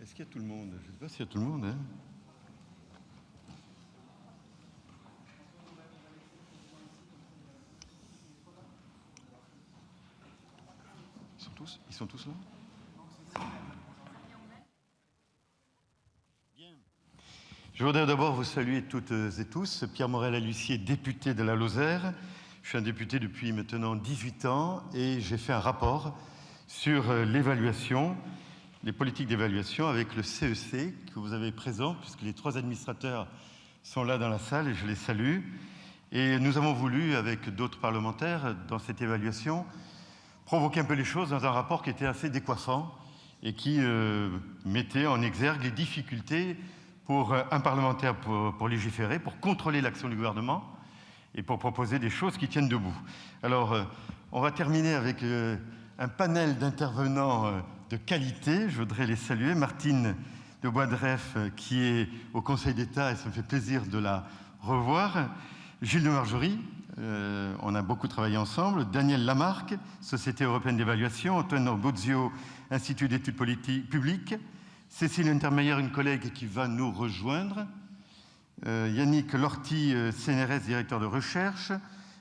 Est-ce qu'il y a tout le monde? Je ne sais pas s'il y a tout le monde. Hein. Ils sont tous là? Bien. Je voudrais d'abord vous saluer toutes et tous. Pierre Morel-Alussier, député de la Lozère. Je suis un député depuis maintenant 18 ans et j'ai fait un rapport sur l'évaluation, les politiques d'évaluation avec le CEC que vous avez présent, puisque les 3 administrateurs sont là dans la salle et je les salue. Et nous avons voulu, avec d'autres parlementaires, dans cette évaluation, provoquer un peu les choses dans un rapport qui était assez décoiffant et qui mettait en exergue les difficultés pour un parlementaire pour légiférer, pour contrôler l'action du gouvernement et pour proposer des choses qui tiennent debout. Alors, on va terminer avec un panel d'intervenants de qualité. Je voudrais les saluer. Martine de Boisdref, qui est au Conseil d'État, et ça me fait plaisir de la revoir. Gilles de Margerie, on a beaucoup travaillé ensemble. Daniel Lamarck, Société européenne d'évaluation. Antoine Bozio, Institut d'études publiques. Cécile Untermeyer, une collègue qui va nous rejoindre. Yannick Lorty, CNRS, directeur de recherche.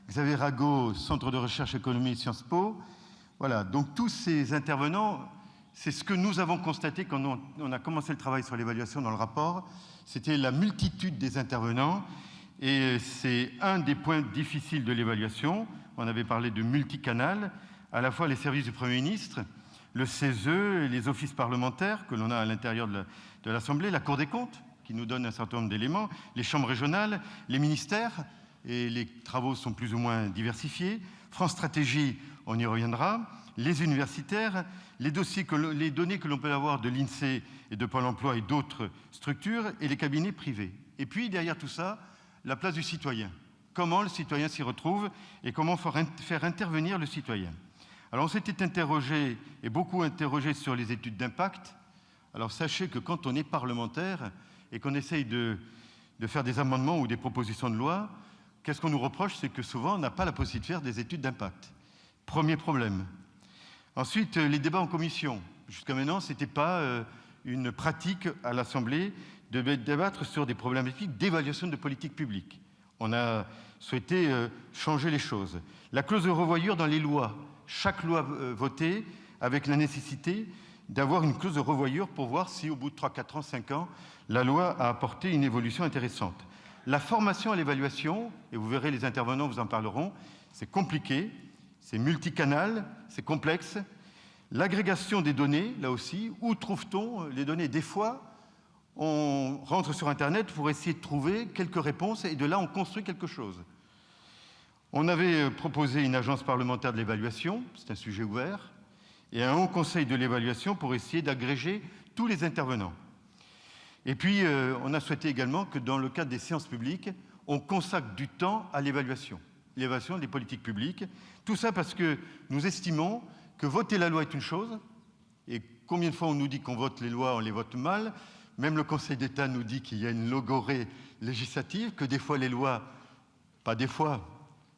Xavier Rago, Centre de recherche économie et Sciences Po. Voilà, donc tous ces intervenants, c'est ce que nous avons constaté quand on a commencé le travail sur l'évaluation dans le rapport. C'était la multitude des intervenants. Et c'est un des points difficiles de l'évaluation. On avait parlé de multicanal, à la fois les services du Premier ministre, le CESE, les offices parlementaires que l'on a à l'intérieur de l'Assemblée, la Cour des comptes, qui nous donne un certain nombre d'éléments, les chambres régionales, les ministères, et les travaux sont plus ou moins diversifiés, France Stratégie, on y reviendra, les universitaires, les données que l'on peut avoir de l'INSEE et de Pôle emploi et d'autres structures, et les cabinets privés. Et puis, derrière tout ça, la place du citoyen. Comment le citoyen s'y retrouve et comment faire intervenir le citoyen. Alors on s'était interrogé, et beaucoup interrogé sur les études d'impact. Alors sachez que quand on est parlementaire et qu'on essaye de faire des amendements ou des propositions de loi, qu'est-ce qu'on nous reproche? C'est que souvent on n'a pas la possibilité de faire des études d'impact. Premier problème. Ensuite, les débats en commission. Jusqu'à maintenant, ce n'était pas une pratique à l'Assemblée de débattre sur des problématiques d'évaluation de politique publique. On a souhaité changer les choses. La clause de revoyure dans les lois. Chaque loi votée avec la nécessité d'avoir une clause de revoyure pour voir si au bout de 3, 4 ans, 5 ans, la loi a apporté une évolution intéressante. La formation à l'évaluation, et vous verrez les intervenants vous en parleront, c'est compliqué, c'est multicanal, c'est complexe. L'agrégation des données, là aussi, où trouve-t-on les données? Des fois, on rentre sur Internet pour essayer de trouver quelques réponses et de là, on construit quelque chose. On avait proposé une agence parlementaire de l'évaluation, c'est un sujet ouvert, et un haut conseil de l'évaluation pour essayer d'agréger tous les intervenants. Et puis, on a souhaité également que dans le cadre des séances publiques, on consacre du temps à l'évaluation des politiques publiques. Tout ça parce que nous estimons que voter la loi est une chose, et combien de fois on nous dit qu'on vote les lois, on les vote mal. Même le Conseil d'État nous dit qu'il y a une logorrhée législative, que des fois les lois, pas des fois,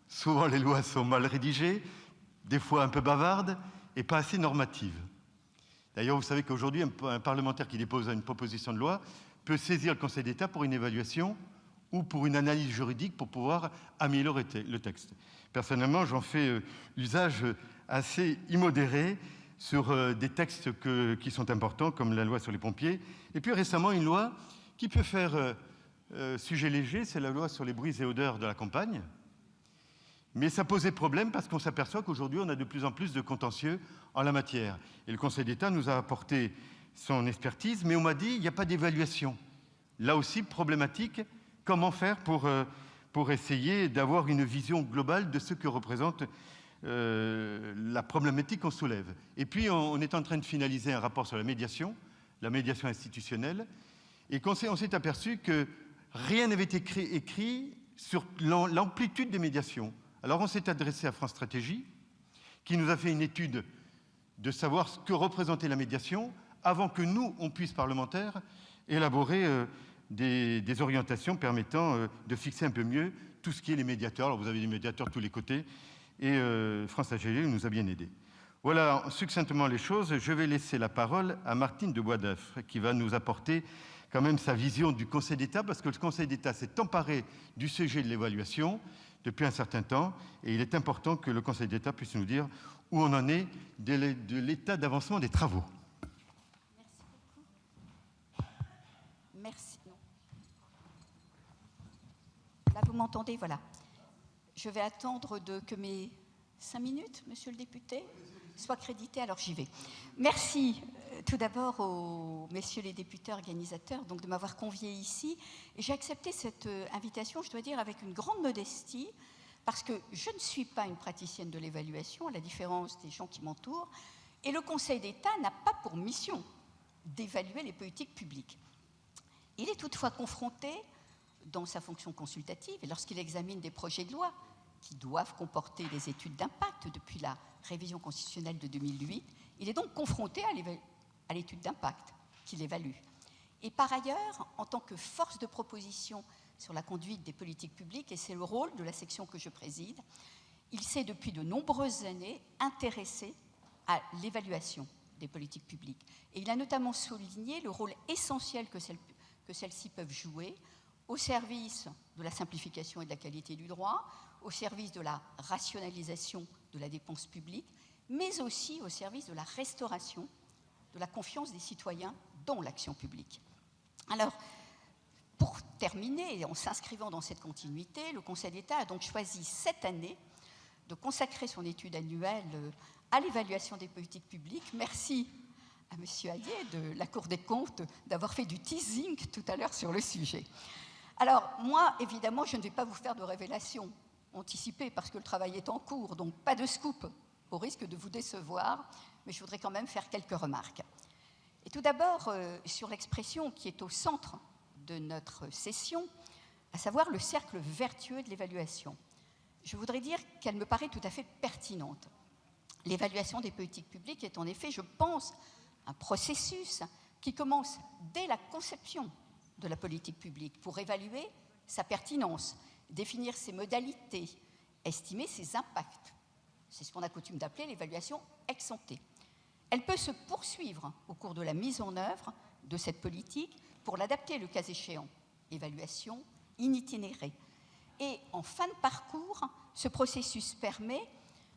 souvent les lois sont mal rédigées, des fois un peu bavardes et pas assez normatives. D'ailleurs, vous savez qu'aujourd'hui, un parlementaire qui dépose une proposition de loi peut saisir le Conseil d'État pour une évaluation ou pour une analyse juridique pour pouvoir améliorer le texte. Personnellement, j'en fais usage assez immodéré sur des textes qui sont importants, comme la loi sur les pompiers. Et puis récemment, une loi qui peut faire sujet léger, c'est la loi sur les bruits et odeurs de la campagne. Mais ça posait problème parce qu'on s'aperçoit qu'aujourd'hui, on a de plus en plus de contentieux en la matière. Et le Conseil d'État nous a apporté son expertise, mais on m'a dit qu'il n'y a pas d'évaluation. Là aussi, problématique, comment faire pour essayer d'avoir une vision globale de ce que représente la problématique qu'on soulève. Et puis, on est en train de finaliser un rapport sur la médiation institutionnelle, et on s'est aperçu que rien n'avait été écrit sur l'amplitude des médiations. Alors, on s'est adressé à France Stratégie, qui nous a fait une étude de savoir ce que représentait la médiation, avant que nous, on puisse, parlementaires, élaborer des orientations permettant de fixer un peu mieux tout ce qui est les médiateurs. Alors, vous avez des médiateurs de tous les côtés, et France Stratégie nous a bien aidés. Voilà succinctement les choses. Je vais laisser la parole à Martine de Boisdœuf, qui va nous apporter quand même sa vision du Conseil d'État, parce que le Conseil d'État s'est emparé du sujet de l'évaluation depuis un certain temps, et il est important que le Conseil d'État puisse nous dire où on en est de l'état d'avancement des travaux. Merci. Non. Là, vous m'entendez, voilà. Je vais attendre que mes 5 minutes, monsieur le député, soient crédités, alors j'y vais. Merci tout d'abord aux messieurs les députés organisateurs donc de m'avoir convié ici. Et j'ai accepté cette invitation, je dois dire, avec une grande modestie, parce que je ne suis pas une praticienne de l'évaluation, à la différence des gens qui m'entourent, et le Conseil d'État n'a pas pour mission d'évaluer les politiques publiques. Il est toutefois confronté, dans sa fonction consultative, et lorsqu'il examine des projets de loi qui doivent comporter des études d'impact depuis la révision constitutionnelle de 2008, il est donc confronté à l'étude d'impact qu'il évalue. Et par ailleurs, en tant que force de proposition sur la conduite des politiques publiques, et c'est le rôle de la section que je préside, il s'est depuis de nombreuses années intéressé à l'évaluation des politiques publiques. Et il a notamment souligné le rôle essentiel que celles-ci peuvent jouer au service de la simplification et de la qualité du droit, au service de la rationalisation de la dépense publique, mais aussi au service de la restauration de la confiance des citoyens dans l'action publique. Alors, pour terminer, en s'inscrivant dans cette continuité, le Conseil d'État a donc choisi cette année de consacrer son étude annuelle à l'évaluation des politiques publiques. Merci à M. Hayet de la Cour des comptes d'avoir fait du teasing tout à l'heure sur le sujet. Alors, moi, évidemment, je ne vais pas vous faire de révélations anticipées parce que le travail est en cours, donc pas de scoop, au risque de vous décevoir, mais je voudrais quand même faire quelques remarques. Et tout d'abord, sur l'expression qui est au centre de notre session, à savoir le cercle vertueux de l'évaluation. Je voudrais dire qu'elle me paraît tout à fait pertinente. L'évaluation des politiques publiques est en effet, je pense, un processus qui commence dès la conception de la politique publique pour évaluer sa pertinence, définir ses modalités, estimer ses impacts. C'est ce qu'on a coutume d'appeler l'évaluation ex ante. Elle peut se poursuivre au cours de la mise en œuvre de cette politique pour l'adapter le cas échéant. Évaluation in itinéré. Et en fin de parcours, ce processus permet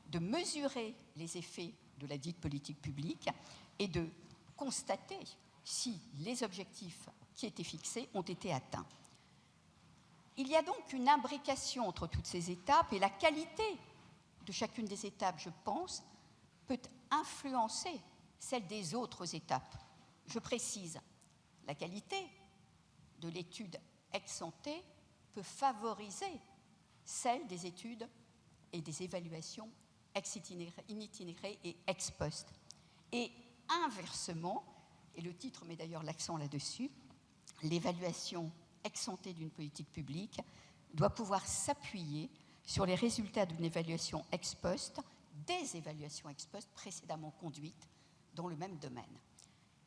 de mesurer les effets de la dite politique publique et de constater si les objectifs qui étaient fixés ont été atteints. Il y a donc une imbrication entre toutes ces étapes et la qualité de chacune des étapes, je pense, peut influencer celle des autres étapes. Je précise, la qualité de l'étude ex ante peut favoriser celle des études et des évaluations in itinéré et ex post. Et inversement, et le titre met d'ailleurs l'accent là-dessus, l'évaluation ex ante d'une politique publique doit pouvoir s'appuyer sur les résultats d'une évaluation ex post, des évaluations ex post précédemment conduites dans le même domaine.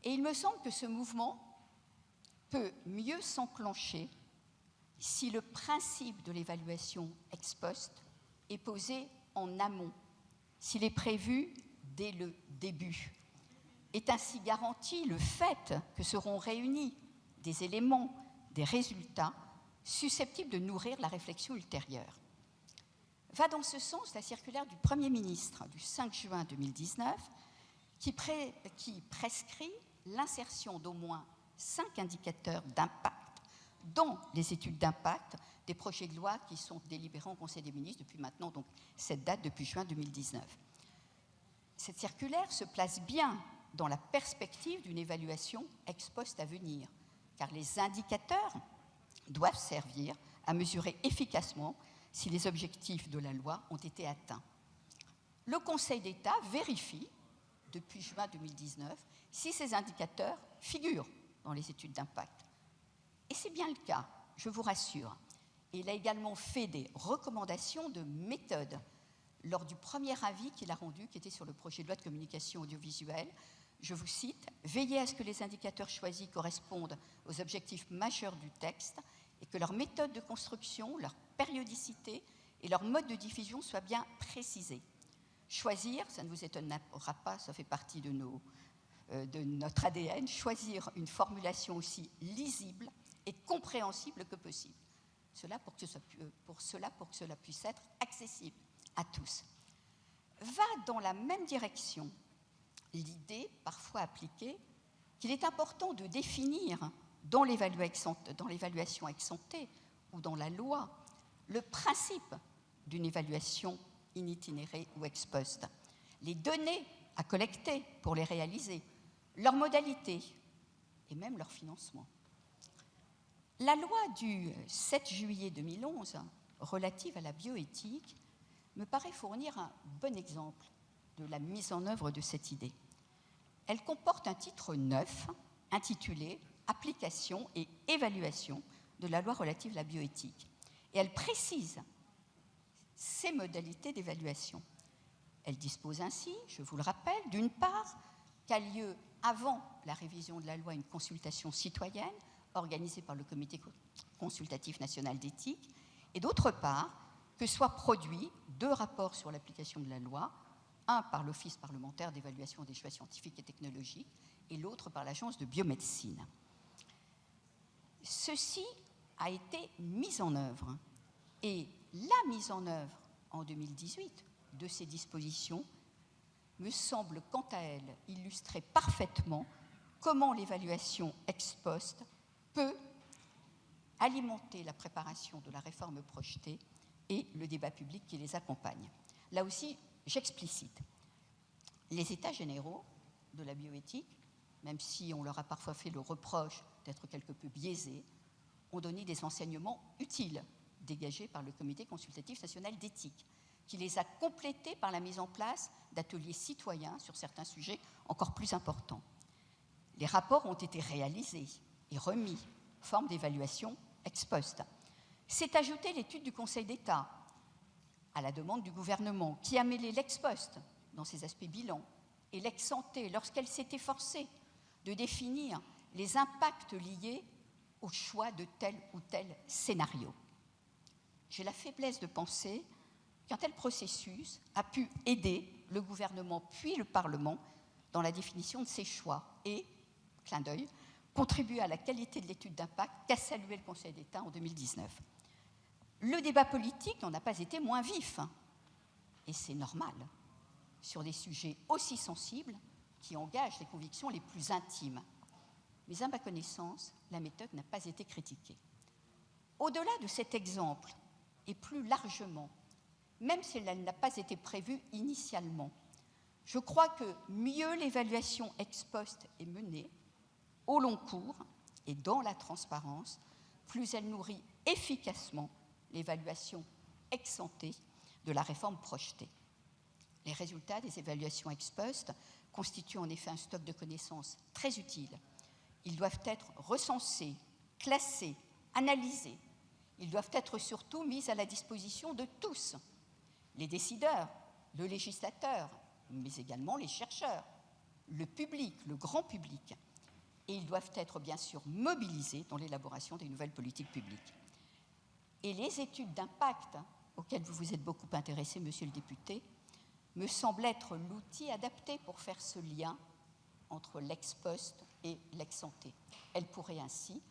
Et il me semble que ce mouvement peut mieux s'enclencher si le principe de l'évaluation ex post est posé en amont, s'il est prévu dès le début. Est ainsi garanti le fait que seront réunis des éléments, des résultats susceptibles de nourrir la réflexion ultérieure. Va dans ce sens la circulaire du Premier ministre du 5 juin 2019 qui prescrit l'insertion d'au moins 5 indicateurs d'impact dans les études d'impact des projets de loi qui sont délibérés en Conseil des ministres depuis maintenant, donc cette date depuis juin 2019. Cette circulaire se place bien dans la perspective d'une évaluation ex post à venir, car les indicateurs doivent servir à mesurer efficacement si les objectifs de la loi ont été atteints. Le Conseil d'État vérifie, depuis juin 2019, si ces indicateurs figurent dans les études d'impact. Et c'est bien le cas, je vous rassure. Et il a également fait des recommandations de méthode lors du premier avis qu'il a rendu, qui était sur le projet de loi de communication audiovisuelle. Je vous cite, « Veillez à ce que les indicateurs choisis correspondent aux objectifs majeurs du texte et que leur méthode de construction, leur périodicité et leur mode de diffusion soient bien précisés. Choisir, ça ne vous étonnera pas, ça fait partie de notre ADN, choisir une formulation aussi lisible et compréhensible que possible. Pour que cela puisse être accessible à tous. Va dans la même direction l'idée, parfois appliquée, qu'il est important de définir dans l'évaluation ex ante ou dans la loi le principe d'une évaluation in itinere ou ex post, les données à collecter pour les réaliser, leurs modalités et même leur financement. La loi du 7 juillet 2011 relative à la bioéthique me paraît fournir un bon exemple de la mise en œuvre de cette idée. Elle comporte un titre 9 intitulé « Application et évaluation de la loi relative à la bioéthique » et elle précise ses modalités d'évaluation. Elle dispose ainsi, je vous le rappelle, d'une part, qu'a lieu avant la révision de la loi une consultation citoyenne organisée par le Comité consultatif national d'éthique, et d'autre part, que soient produits 2 rapports sur l'application de la loi, un par l'Office parlementaire d'évaluation des choix scientifiques et technologiques et l'autre par l'Agence de biomédecine. Ceci a été mis en œuvre et la mise en œuvre en 2018 de ces dispositions me semble quant à elle illustrer parfaitement comment l'évaluation ex post peut alimenter la préparation de la réforme projetée et le débat public qui les accompagne. Là aussi, j'explicite. Les états généraux de la bioéthique, même si on leur a parfois fait le reproche d'être quelque peu biaisés, ont donné des enseignements utiles dégagés par le Comité consultatif national d'éthique, qui les a complétés par la mise en place d'ateliers citoyens sur certains sujets encore plus importants. Les rapports ont été réalisés et remis, forme d'évaluation ex post. C'est ajouté l'étude du Conseil d'État, à la demande du gouvernement, qui a mêlé l'ex post dans ses aspects bilan et l'ex ante lorsqu'elle s'est efforcée de définir les impacts liés au choix de tel ou tel scénario. J'ai la faiblesse de penser qu'un tel processus a pu aider le gouvernement puis le Parlement dans la définition de ces choix et, clin d'œil, contribuer à la qualité de l'étude d'impact qu'a salué le Conseil d'État en 2019. Le débat politique n'en a pas été moins vif, et c'est normal, sur des sujets aussi sensibles qui engagent les convictions les plus intimes. Mais à ma connaissance, la méthode n'a pas été critiquée. Au-delà de cet exemple, et plus largement, même si elle n'a pas été prévue initialement, je crois que mieux l'évaluation ex post est menée, au long cours et dans la transparence, plus elle nourrit efficacement l'évaluation ex ante de la réforme projetée. Les résultats des évaluations ex post constituent en effet un stock de connaissances très utile. Ils doivent être recensés, classés, analysés. Ils doivent être surtout mis à la disposition de tous, les décideurs, le législateur, mais également les chercheurs, le public, le grand public. Et ils doivent être bien sûr mobilisés dans l'élaboration des nouvelles politiques publiques. Et les études d'impact, auxquelles vous vous êtes beaucoup intéressé, monsieur le député, me semblent être l'outil adapté pour faire ce lien entre l'ex post et l'ex ante. Elles pourraient ainsi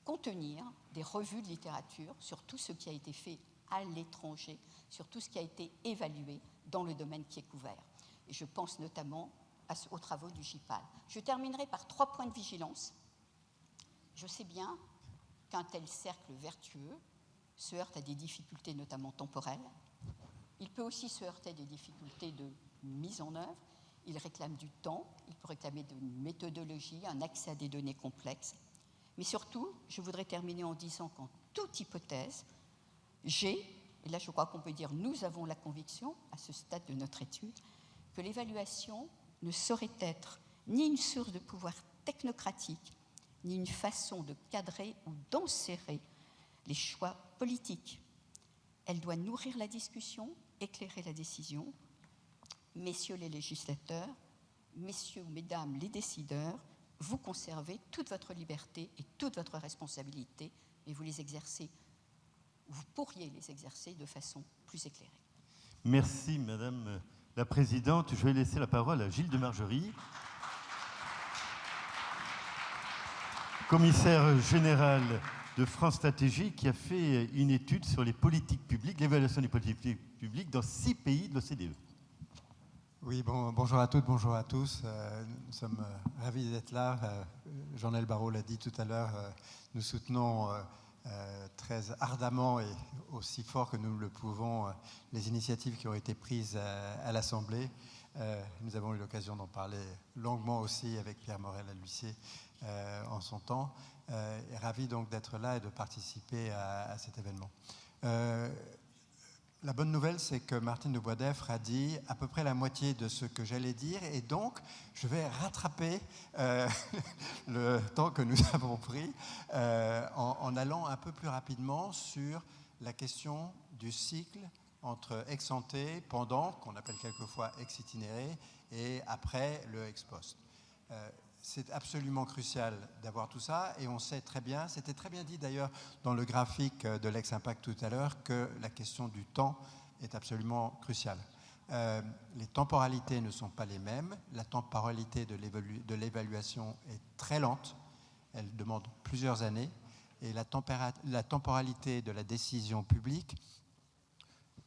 contenir des revues de littérature sur tout ce qui a été fait à l'étranger, sur tout ce qui a été évalué dans le domaine qui est couvert. Et je pense notamment aux travaux du GIPAL. Je terminerai par 3 points de vigilance. Je sais bien qu'un tel cercle vertueux se heurte à des difficultés notamment temporelles. Il peut aussi se heurter à des difficultés de mise en œuvre. Il réclame du temps, il peut réclamer de méthodologie, un accès à des données complexes. Mais surtout, je voudrais terminer en disant qu'en toute hypothèse, et là je crois qu'on peut dire nous avons la conviction, à ce stade de notre étude, que l'évaluation ne saurait être ni une source de pouvoir technocratique, ni une façon de cadrer ou d'enserrer les choix politiques. Elle doit nourrir la discussion, éclairer la décision. Messieurs les législateurs, messieurs ou mesdames les décideurs, vous conservez toute votre liberté et toute votre responsabilité, et vous les exercez, vous pourriez les exercer de façon plus éclairée. Merci, Madame la présidente. Je vais laisser la parole à Gilles de Margerie, commissaire général de France Stratégie, qui a fait une étude sur les politiques publiques, l'évaluation des politiques publiques dans 6 pays de l'OCDE. Oui, bonjour à toutes, bonjour à tous. Nous sommes ravis d'être là. Jean-Noël Barrot l'a dit tout à l'heure, nous soutenons très ardemment et aussi fort que nous le pouvons les initiatives qui ont été prises à l'Assemblée. Nous avons eu l'occasion d'en parler longuement aussi avec Pierre Morel-A-L'Huissier en son temps. Ravi donc d'être là et de participer à cet événement. La bonne nouvelle, c'est que Martine de Boisdeffre a dit à peu près la moitié de ce que j'allais dire, et donc je vais rattraper le temps que nous avons pris en allant un peu plus rapidement sur la question du cycle entre ex-ante, pendant, qu'on appelle quelquefois ex-itinéré, et après le ex-post. C'est absolument crucial d'avoir tout ça, et on sait très bien, c'était très bien dit d'ailleurs dans le graphique de l'ex-impact tout à l'heure, que la question du temps est absolument cruciale. Les temporalités ne sont pas les mêmes, la temporalité de l'évaluation est très lente, elle demande plusieurs années, et la temporalité de la décision publique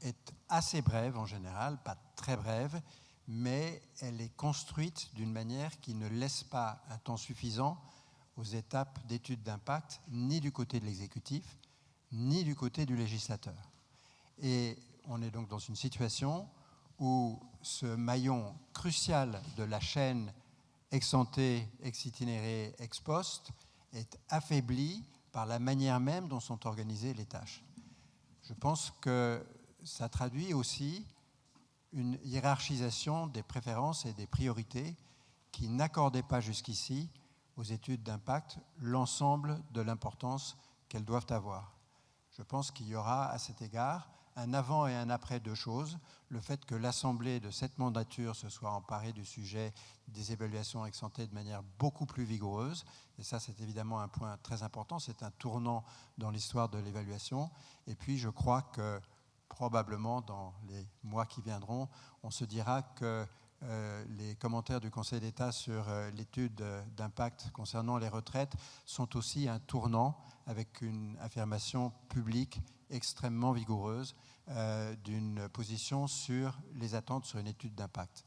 est assez brève en général, pas très brève, mais elle est construite d'une manière qui ne laisse pas un temps suffisant aux étapes d'études d'impact, ni du côté de l'exécutif, ni du côté du législateur. Et on est donc dans une situation où ce maillon crucial de la chaîne ex-ante, ex-itinéré, ex-post est affaibli par la manière même dont sont organisées les tâches. Je pense que ça traduit aussi une hiérarchisation des préférences et des priorités qui n'accordait pas jusqu'ici aux études d'impact l'ensemble de l'importance qu'elles doivent avoir. Je pense qu'il y aura à cet égard un avant et un après deux choses. Le fait que l'Assemblée de cette mandature se soit emparée du sujet des évaluations ex-ante de manière beaucoup plus vigoureuse, et ça c'est évidemment un point très important, c'est un tournant dans l'histoire de l'évaluation. Et puis je crois que probablement dans les mois qui viendront, on se dira que les commentaires du Conseil d'État sur l'étude d'impact concernant les retraites sont aussi un tournant avec une affirmation publique extrêmement vigoureuse d'une position sur les attentes sur une étude d'impact.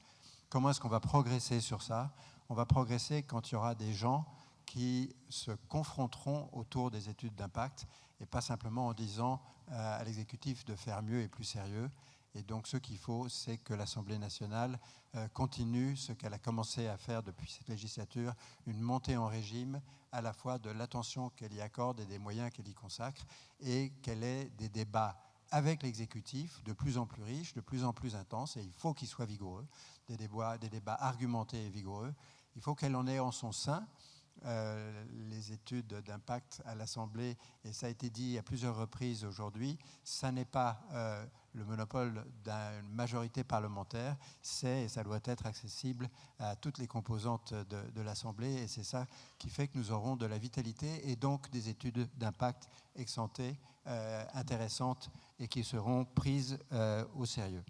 Comment est-ce qu'on va progresser sur ça? On va progresser quand il y aura des gens qui se confronteront autour des études d'impact et pas simplement en disant à l'exécutif de faire mieux et plus sérieux. Et donc ce qu'il faut, c'est que l'Assemblée nationale continue ce qu'elle a commencé à faire depuis cette législature, une montée en régime à la fois de l'attention qu'elle y accorde et des moyens qu'elle y consacre, et qu'elle ait des débats avec l'exécutif de plus en plus riches, de plus en plus intenses, et il faut qu'ils soient vigoureux, des débats argumentés et vigoureux. Il faut qu'elle en ait en son sein. Les études d'impact à l'Assemblée, et ça a été dit à plusieurs reprises aujourd'hui, ça n'est pas le monopole d'une majorité parlementaire, c'est et ça doit être accessible à toutes les composantes de l'Assemblée, et c'est ça qui fait que nous aurons de la vitalité et donc des études d'impact ex-ante intéressantes et qui seront prises au sérieux.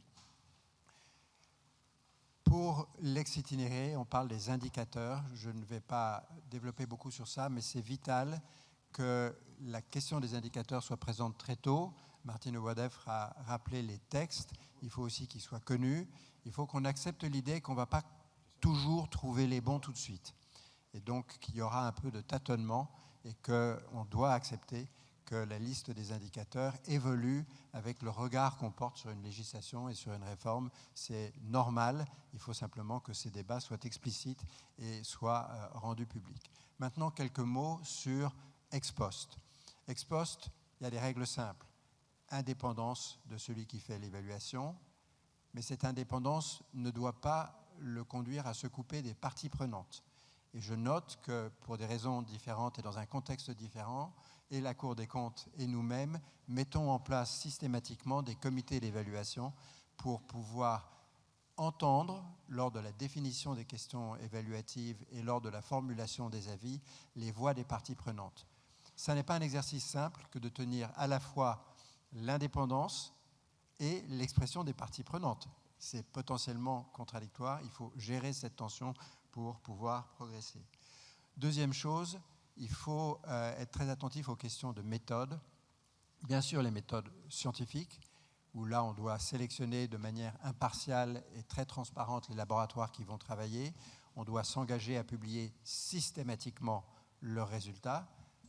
Pour l'ex-itinéré, on parle des indicateurs. Je ne vais pas développer beaucoup sur ça, mais c'est vital que la question des indicateurs soit présente très tôt. Martine de Boisdeffre a rappelé les textes. Il faut aussi qu'ils soient connus. Il faut qu'on accepte l'idée qu'on ne va pas toujours trouver les bons tout de suite. Et donc qu'il y aura un peu de tâtonnement et qu'on doit accepter que la liste des indicateurs évolue avec le regard qu'on porte sur une législation et sur une réforme. C'est normal, il faut simplement que ces débats soient explicites et soient rendus publics. Maintenant, quelques mots sur ex-post. Ex-post, il y a des règles simples. Indépendance de celui qui fait l'évaluation, mais cette indépendance ne doit pas le conduire à se couper des parties prenantes. Et je note que pour des raisons différentes et dans un contexte différent, et la Cour des comptes et nous-mêmes mettons en place systématiquement des comités d'évaluation pour pouvoir entendre, lors de la définition des questions évaluatives et lors de la formulation des avis, les voix des parties prenantes. Ce n'est pas un exercice simple que de tenir à la fois l'indépendance, et l'expression des parties prenantes. C'est potentiellement contradictoire, il faut gérer cette tension pour pouvoir progresser. Deuxième chose, il faut être très attentif aux questions de méthode. Bien sûr, les méthodes scientifiques, où là, on doit sélectionner de manière impartiale et très transparente les laboratoires qui vont travailler. On doit s'engager à publier systématiquement leurs résultats.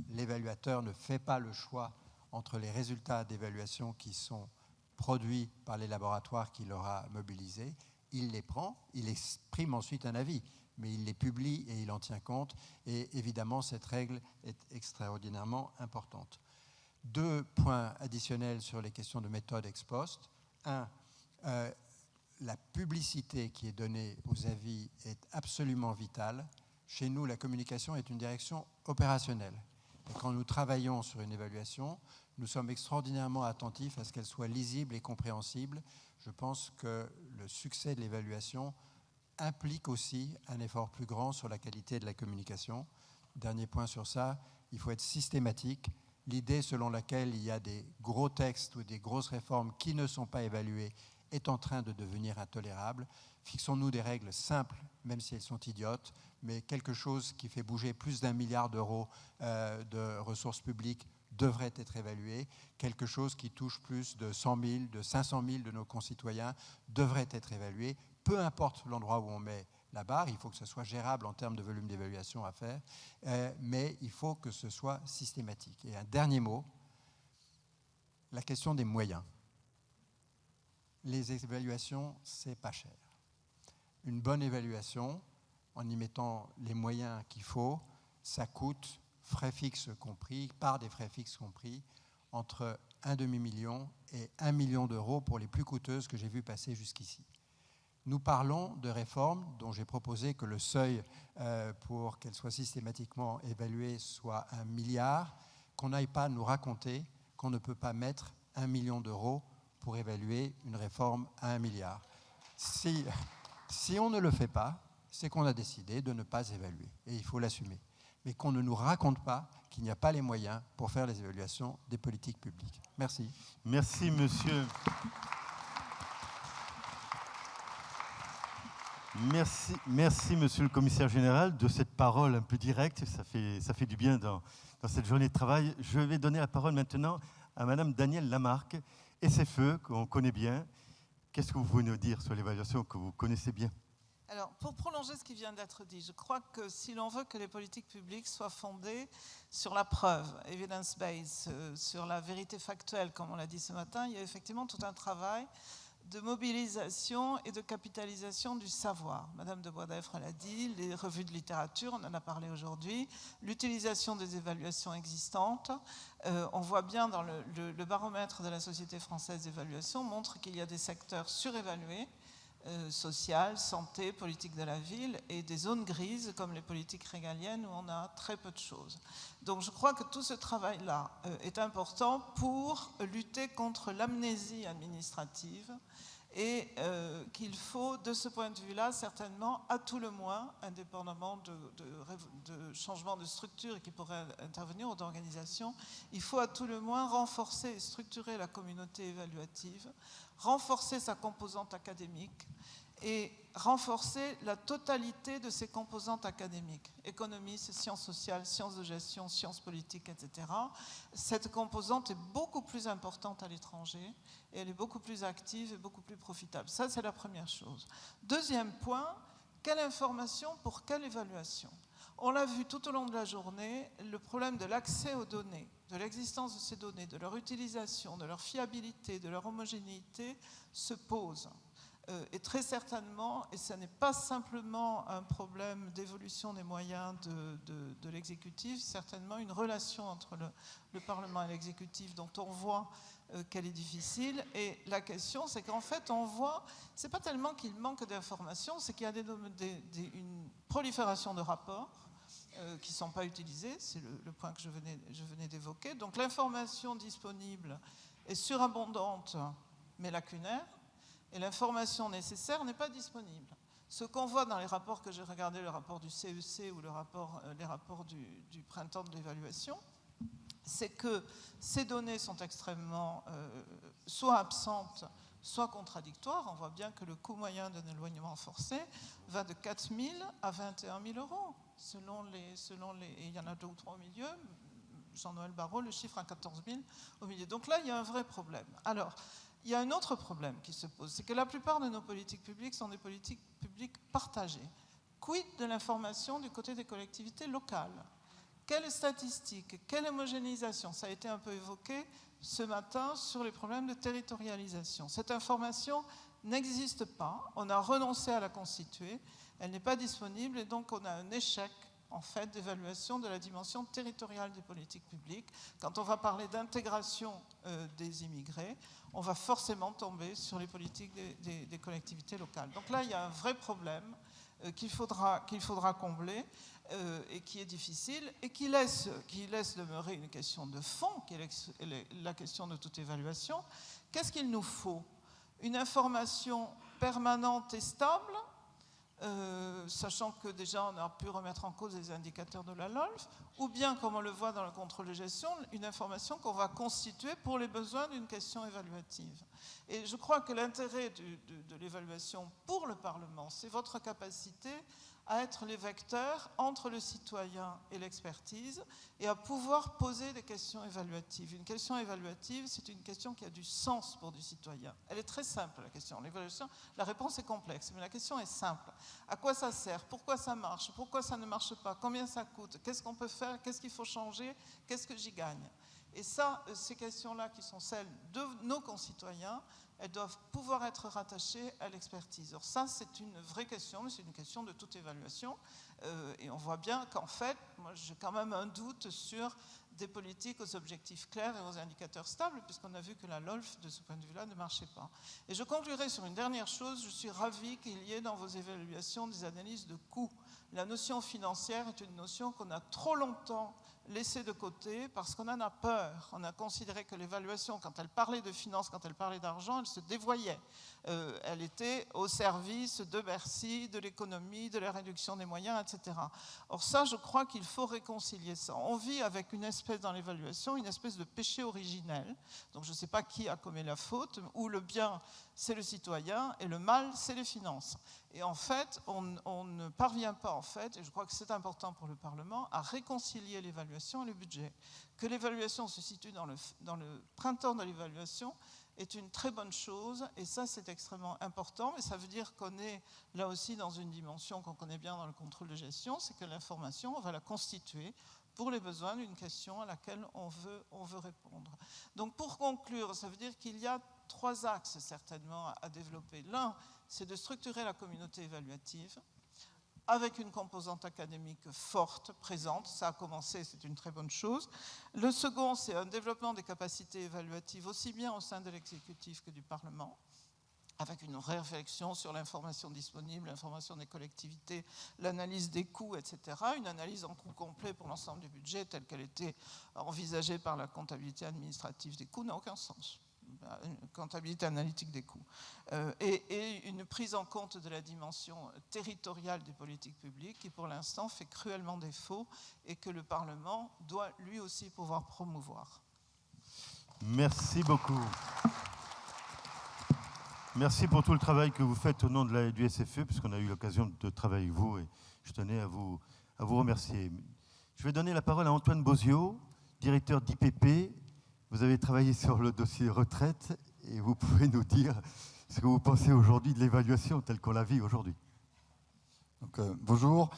L'évaluateur ne fait pas le choix entre les résultats d'évaluation qui sont produits par les laboratoires qu'il aura mobilisés. Il les prend, il exprime ensuite un avis, mais il les publie et il en tient compte. Et évidemment, cette règle est extraordinairement importante. 2 points additionnels sur les questions de méthode ex post. 1, la publicité qui est donnée aux avis est absolument vitale. Chez nous, la communication est une direction opérationnelle. Et quand nous travaillons sur une évaluation, nous sommes extraordinairement attentifs à ce qu'elle soit lisible et compréhensible. Je pense que le succès de l'évaluation implique aussi un effort plus grand sur la qualité de la communication. Dernier point sur ça, il faut être systématique. L'idée selon laquelle il y a des gros textes ou des grosses réformes qui ne sont pas évaluées est en train de devenir intolérable. Fixons-nous des règles simples, même si elles sont idiotes, mais quelque chose qui fait bouger plus d'1 milliard d'euros de ressources publiques devrait être évalué. Quelque chose qui touche plus de 100 000, de 500 000 de nos concitoyens devrait être évalué. Peu importe l'endroit où on met la barre, il faut que ce soit gérable en termes de volume d'évaluation à faire, mais il faut que ce soit systématique. Et un dernier mot, la question des moyens. Les évaluations, c'est pas cher. Une bonne évaluation, en y mettant les moyens qu'il faut, ça coûte, frais fixes compris, part des frais fixes compris, entre 1 demi-million et 1 million d'euros pour les plus coûteuses que j'ai vues passer jusqu'ici. Nous parlons de réformes dont j'ai proposé que le seuil pour qu'elles soient systématiquement évaluées soit 1 milliard, qu'on n'aille pas nous raconter qu'on ne peut pas mettre 1 million d'euros pour évaluer une réforme à 1 milliard. Si on ne le fait pas, c'est qu'on a décidé de ne pas évaluer, et il faut l'assumer. Mais qu'on ne nous raconte pas qu'il n'y a pas les moyens pour faire les évaluations des politiques publiques. Merci. Merci, monsieur. Merci, monsieur le commissaire général, de cette parole un peu directe. Ça fait du bien dans cette journée de travail. Je vais donner la parole maintenant à madame Danielle Lamarque, SFE, qu'on connaît bien. Qu'est-ce que vous pouvez nous dire sur l'évaluation que vous connaissez bien ? Alors, pour prolonger ce qui vient d'être dit, je crois que si l'on veut que les politiques publiques soient fondées sur la preuve, evidence-based, sur la vérité factuelle, comme on l'a dit ce matin, il y a effectivement tout un travail de mobilisation et de capitalisation du savoir. Madame de Boisdeffre l'a dit, les revues de littérature, on en a parlé aujourd'hui, l'utilisation des évaluations existantes. On voit bien dans le baromètre de la Société française d'évaluation montre qu'il y a des secteurs surévalués, sociales, santé, politique de la ville, et des zones grises comme les politiques régaliennes où on a très peu de choses. Donc je crois que tout ce travail-là est important pour lutter contre l'amnésie administrative et qu'il faut, de ce point de vue-là, certainement, à tout le moins, indépendamment de changements de structure qui pourraient intervenir ou d'organisation, il faut à tout le moins renforcer et structurer la communauté évaluative, renforcer sa composante académique et renforcer la totalité de ses composantes académiques, économie, sciences sociales, sciences de gestion, sciences politiques, etc. Cette composante est beaucoup plus importante à l'étranger et elle est beaucoup plus active et beaucoup plus profitable. Ça, c'est la première chose. Deuxième point, quelle information pour quelle évaluation ? On l'a vu tout au long de la journée, le problème de l'accès aux données, de l'existence de ces données, de leur utilisation, de leur fiabilité, de leur homogénéité se pose. Et très certainement, et ce n'est pas simplement un problème d'évolution des moyens de l'exécutif, certainement une relation entre le Parlement et l'exécutif dont on voit qu'elle est difficile. Et la question, c'est qu'en fait, on voit, c'est pas tellement qu'il manque d'informations, c'est qu'il y a une prolifération de rapports qui ne sont pas utilisés, c'est le point que je venais d'évoquer. Donc l'information disponible est surabondante, mais lacunaire. Et l'information nécessaire n'est pas disponible. Ce qu'on voit dans les rapports que j'ai regardés, le rapport du CEC ou les rapports du printemps de l'évaluation, c'est que ces données sont extrêmement soit absentes, soit contradictoires. On voit bien que le coût moyen d'un éloignement forcé va de 4 000 à 21 000 euros, selon les, et il y en a 2 ou 3 au milieu. Jean-Noël Barrot le chiffre à 14 000 au milieu. Donc là, il y a un vrai problème. Alors, il y a un autre problème qui se pose, c'est que la plupart de nos politiques publiques sont des politiques publiques partagées. Quid de l'information du côté des collectivités locales? Quelles statistiques, quelle homogénéisation? Ça a été un peu évoqué ce matin sur les problèmes de territorialisation. Cette information n'existe pas, on a renoncé à la constituer, elle n'est pas disponible et donc on a un échec en fait d'évaluation de la dimension territoriale des politiques publiques. Quand on va parler d'intégration des immigrés, on va forcément tomber sur les politiques des collectivités locales. Donc là, il y a un vrai problème qu'il faudra combler et qui est difficile et qui laisse demeurer une question de fond, qui est la question de toute évaluation. Qu'est-ce qu'il nous faut? Une information permanente et stable, sachant que déjà on a pu remettre en cause les indicateurs de la LOLF, ou bien, comme on le voit dans le contrôle de gestion, une information qu'on va constituer pour les besoins d'une question évaluative. Et je crois que l'intérêt de l'évaluation pour le Parlement, c'est votre capacité à être les vecteurs entre le citoyen et l'expertise et à pouvoir poser des questions évaluatives. Une question évaluative, c'est une question qui a du sens pour du citoyen. Elle est très simple, la question. L'évaluation, la réponse est complexe, mais la question est simple. À quoi ça sert? Pourquoi ça marche? Pourquoi ça ne marche pas? Combien ça coûte? Qu'est-ce qu'on peut faire? Qu'est-ce qu'il faut changer? Qu'est-ce que j'y gagne? Et ça, ces questions-là qui sont celles de nos concitoyens, elles doivent pouvoir être rattachées à l'expertise. Alors ça, c'est une vraie question, mais c'est une question de toute évaluation. Et on voit bien qu'en fait, moi j'ai quand même un doute sur des politiques aux objectifs clairs et aux indicateurs stables, puisqu'on a vu que la LOLF, de ce point de vue-là, ne marchait pas. Et je conclurai sur une dernière chose. Je suis ravie qu'il y ait dans vos évaluations des analyses de coûts. La notion financière est une notion qu'on a trop longtemps laissée de côté parce qu'on en a peur. On a considéré que l'évaluation, quand elle parlait de finances, quand elle parlait d'argent, elle se dévoyait. Elle était au service de Bercy, de l'économie, de la réduction des moyens, etc. Or ça, je crois qu'il faut réconcilier ça. On vit avec une espèce dans l'évaluation, une espèce de péché originel. Donc je ne sais pas qui a commis la faute, où le bien, c'est le citoyen, et le mal, c'est les finances. Et en fait, on ne parvient pas, en fait, et je crois que c'est important pour le Parlement, à réconcilier l'évaluation et le budget. Que l'évaluation se situe dans le printemps de l'évaluation est une très bonne chose, et ça, c'est extrêmement important, mais ça veut dire qu'on est là aussi dans une dimension qu'on connaît bien dans le contrôle de gestion, c'est que l'information, on va la constituer pour les besoins d'une question à laquelle on veut répondre. Donc pour conclure, ça veut dire qu'il y a 3 axes certainement à développer. L'un, c'est de structurer la communauté évaluative avec une composante académique forte, présente. Ça a commencé, c'est une très bonne chose. Le second, c'est un développement des capacités évaluatives aussi bien au sein de l'exécutif que du Parlement, avec une réflexion sur l'information disponible, l'information des collectivités, l'analyse des coûts, etc. Une analyse en coût complet pour l'ensemble du budget telle qu'elle était envisagée par la comptabilité administrative des coûts n'a aucun sens. Une comptabilité analytique des coûts. Et une prise en compte de la dimension territoriale des politiques publiques qui, pour l'instant, fait cruellement défaut et que le Parlement doit lui aussi pouvoir promouvoir. Merci beaucoup. Merci pour tout le travail que vous faites au nom du SFE, puisqu'on a eu l'occasion de travailler avec vous et je tenais à vous remercier. Je vais donner la parole à Antoine Bozio, directeur d'IPP. Vous avez travaillé sur le dossier retraite et vous pouvez nous dire ce que vous pensez aujourd'hui de l'évaluation telle qu'on la vit aujourd'hui. Donc, bonjour.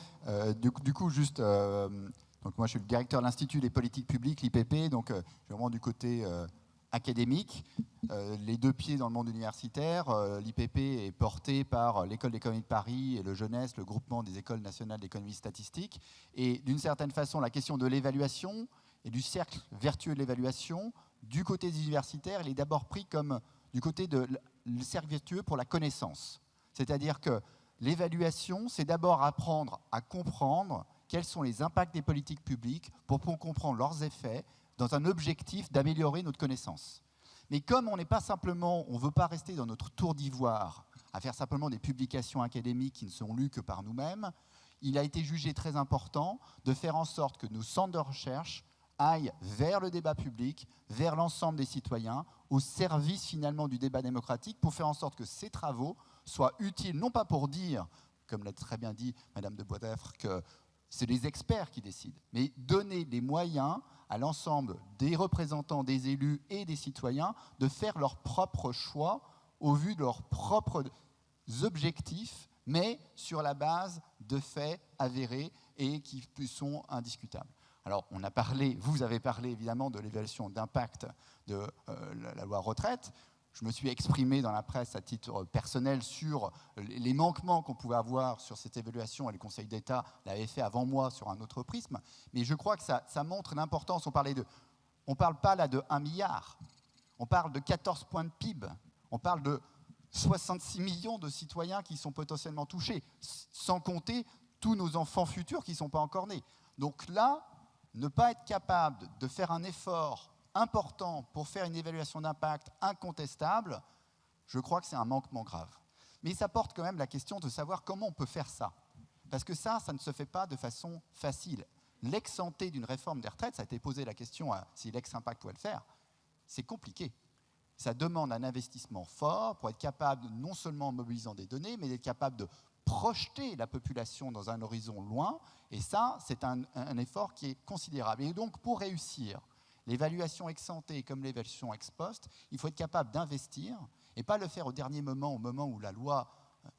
Du coup, juste, donc moi je suis le directeur de l'Institut des politiques publiques, l'IPP, donc je suis vraiment du côté académique. Les 2 pieds dans le monde universitaire. L'IPP est porté par l'École d'économie de Paris et le Jeunesse, le groupement des écoles nationales d'économie statistique. Et d'une certaine façon, la question de l'évaluation et du cercle vertueux de l'évaluation, du côté des universitaires, il est d'abord pris comme du côté de le cercle vertueux pour la connaissance. C'est-à-dire que l'évaluation, c'est d'abord apprendre à comprendre quels sont les impacts des politiques publiques pour comprendre leurs effets dans un objectif d'améliorer notre connaissance. Mais comme on n'est pas simplement, on ne veut pas rester dans notre tour d'ivoire à faire simplement des publications académiques qui ne sont lues que par nous-mêmes, il a été jugé très important de faire en sorte que nos centres de recherche aillent vers le débat public, vers l'ensemble des citoyens, au service finalement du débat démocratique, pour faire en sorte que ces travaux soient utiles, non pas pour dire, comme l'a très bien dit Madame de Boisdeffre, que c'est les experts qui décident, mais donner les moyens à l'ensemble des représentants, des élus et des citoyens de faire leurs propres choix au vu de leurs propres objectifs, mais sur la base de faits avérés et qui sont indiscutables. Alors, vous avez parlé évidemment de l'évaluation d'impact de la loi retraite. Je me suis exprimé dans la presse à titre personnel sur les manquements qu'on pouvait avoir sur cette évaluation, et le Conseil d'État l'avait fait avant moi sur un autre prisme. Mais je crois que ça montre l'importance. On ne parle pas là de 1 milliard, on parle de 14 points de PIB, on parle de 66 millions de citoyens qui sont potentiellement touchés, sans compter tous nos enfants futurs qui ne sont pas encore nés. Donc là, ne pas être capable de faire un effort important pour faire une évaluation d'impact incontestable, je crois que c'est un manquement grave. Mais ça porte quand même la question de savoir comment on peut faire ça. Parce que ça ne se fait pas de façon facile. L'ex-ante d'une réforme des retraites, ça a été posé la question si l'ex-impact pouvait le faire, c'est compliqué. Ça demande un investissement fort pour être capable, non seulement en mobilisant des données, mais d'être capable de projeter la population dans un horizon loin. Et ça, c'est un effort qui est considérable. Et donc, pour réussir l'évaluation ex-ante comme l'évaluation ex-post, il faut être capable d'investir et pas le faire au dernier moment, au moment où la loi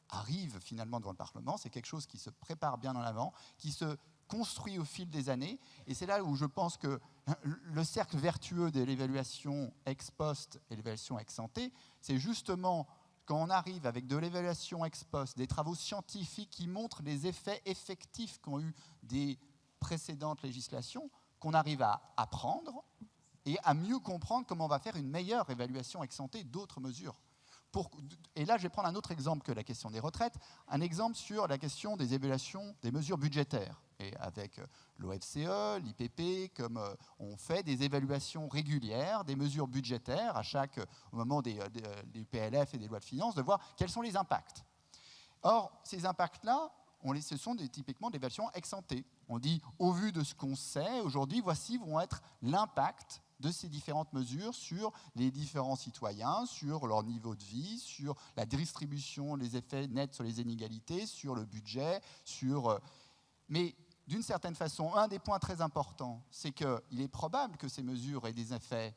arrive finalement devant le Parlement. C'est quelque chose qui se prépare bien en avant, qui se construit au fil des années. Et c'est là où je pense que le cercle vertueux de l'évaluation ex-post et l'évaluation ex-ante, c'est justement quand on arrive avec de l'évaluation ex-post, des travaux scientifiques qui montrent les effets effectifs qu'ont eu des précédentes législations, qu'on arrive à apprendre et à mieux comprendre comment on va faire une meilleure évaluation ex-ante d'autres mesures. Et là, je vais prendre un autre exemple que la question des retraites, un exemple sur la question des évaluations des mesures budgétaires. Et avec l'OFCE, l'IPP, comme on fait des évaluations régulières des mesures budgétaires au moment des PLF et des lois de finances, de voir quels sont les impacts. Or, ces impacts-là, ce sont typiquement des évaluations ex-ante. On dit, au vu de ce qu'on sait aujourd'hui, voici vont être l'impact de ces différentes mesures sur les différents citoyens, sur leur niveau de vie, sur la distribution, les effets nets sur les inégalités, sur le budget, Mais d'une certaine façon, un des points très importants, c'est qu'il est probable que ces mesures aient des effets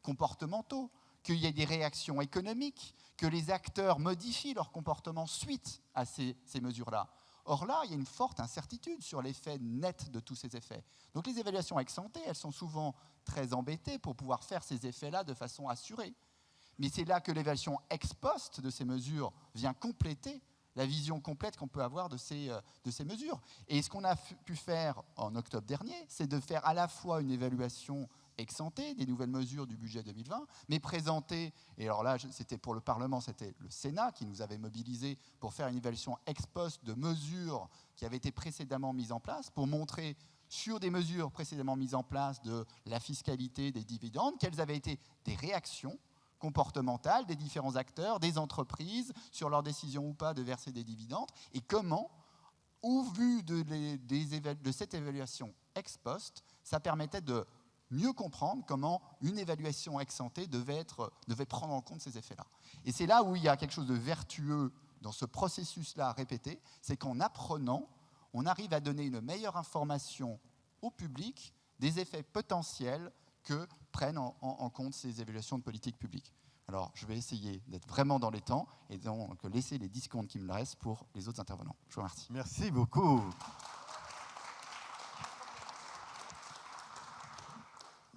comportementaux, qu'il y ait des réactions économiques, que les acteurs modifient leur comportement suite à ces mesures-là. Or là, il y a une forte incertitude sur l'effet net de tous ces effets. Donc les évaluations ex-ante, elles sont souvent très embêtées pour pouvoir faire ces effets-là de façon assurée. Mais c'est là que l'évaluation ex-post de ces mesures vient compléter la vision complète qu'on peut avoir de ces mesures. Et ce qu'on a pu faire en octobre dernier, c'est de faire à la fois une évaluation ex-ante des nouvelles mesures du budget 2020, mais présenter, et alors là, c'était pour le Parlement, c'était le Sénat qui nous avait mobilisés pour faire une évaluation ex-post de mesures qui avaient été précédemment mises en place, pour montrer sur des mesures précédemment mises en place de la fiscalité des dividendes, quelles avaient été des réactions comportementales des différents acteurs, des entreprises, sur leur décision ou pas de verser des dividendes, et comment, au vu de cette évaluation ex-post, ça permettait de mieux comprendre comment une évaluation ex-ante devait prendre en compte ces effets-là. Et c'est là où il y a quelque chose de vertueux dans ce processus-là répété, c'est qu'en apprenant, on arrive à donner une meilleure information au public des effets potentiels que prennent en compte ces évaluations de politique publique. Alors, je vais essayer d'être vraiment dans les temps et donc laisser les 10 secondes qui me restent pour les autres intervenants. Je vous remercie. Merci beaucoup.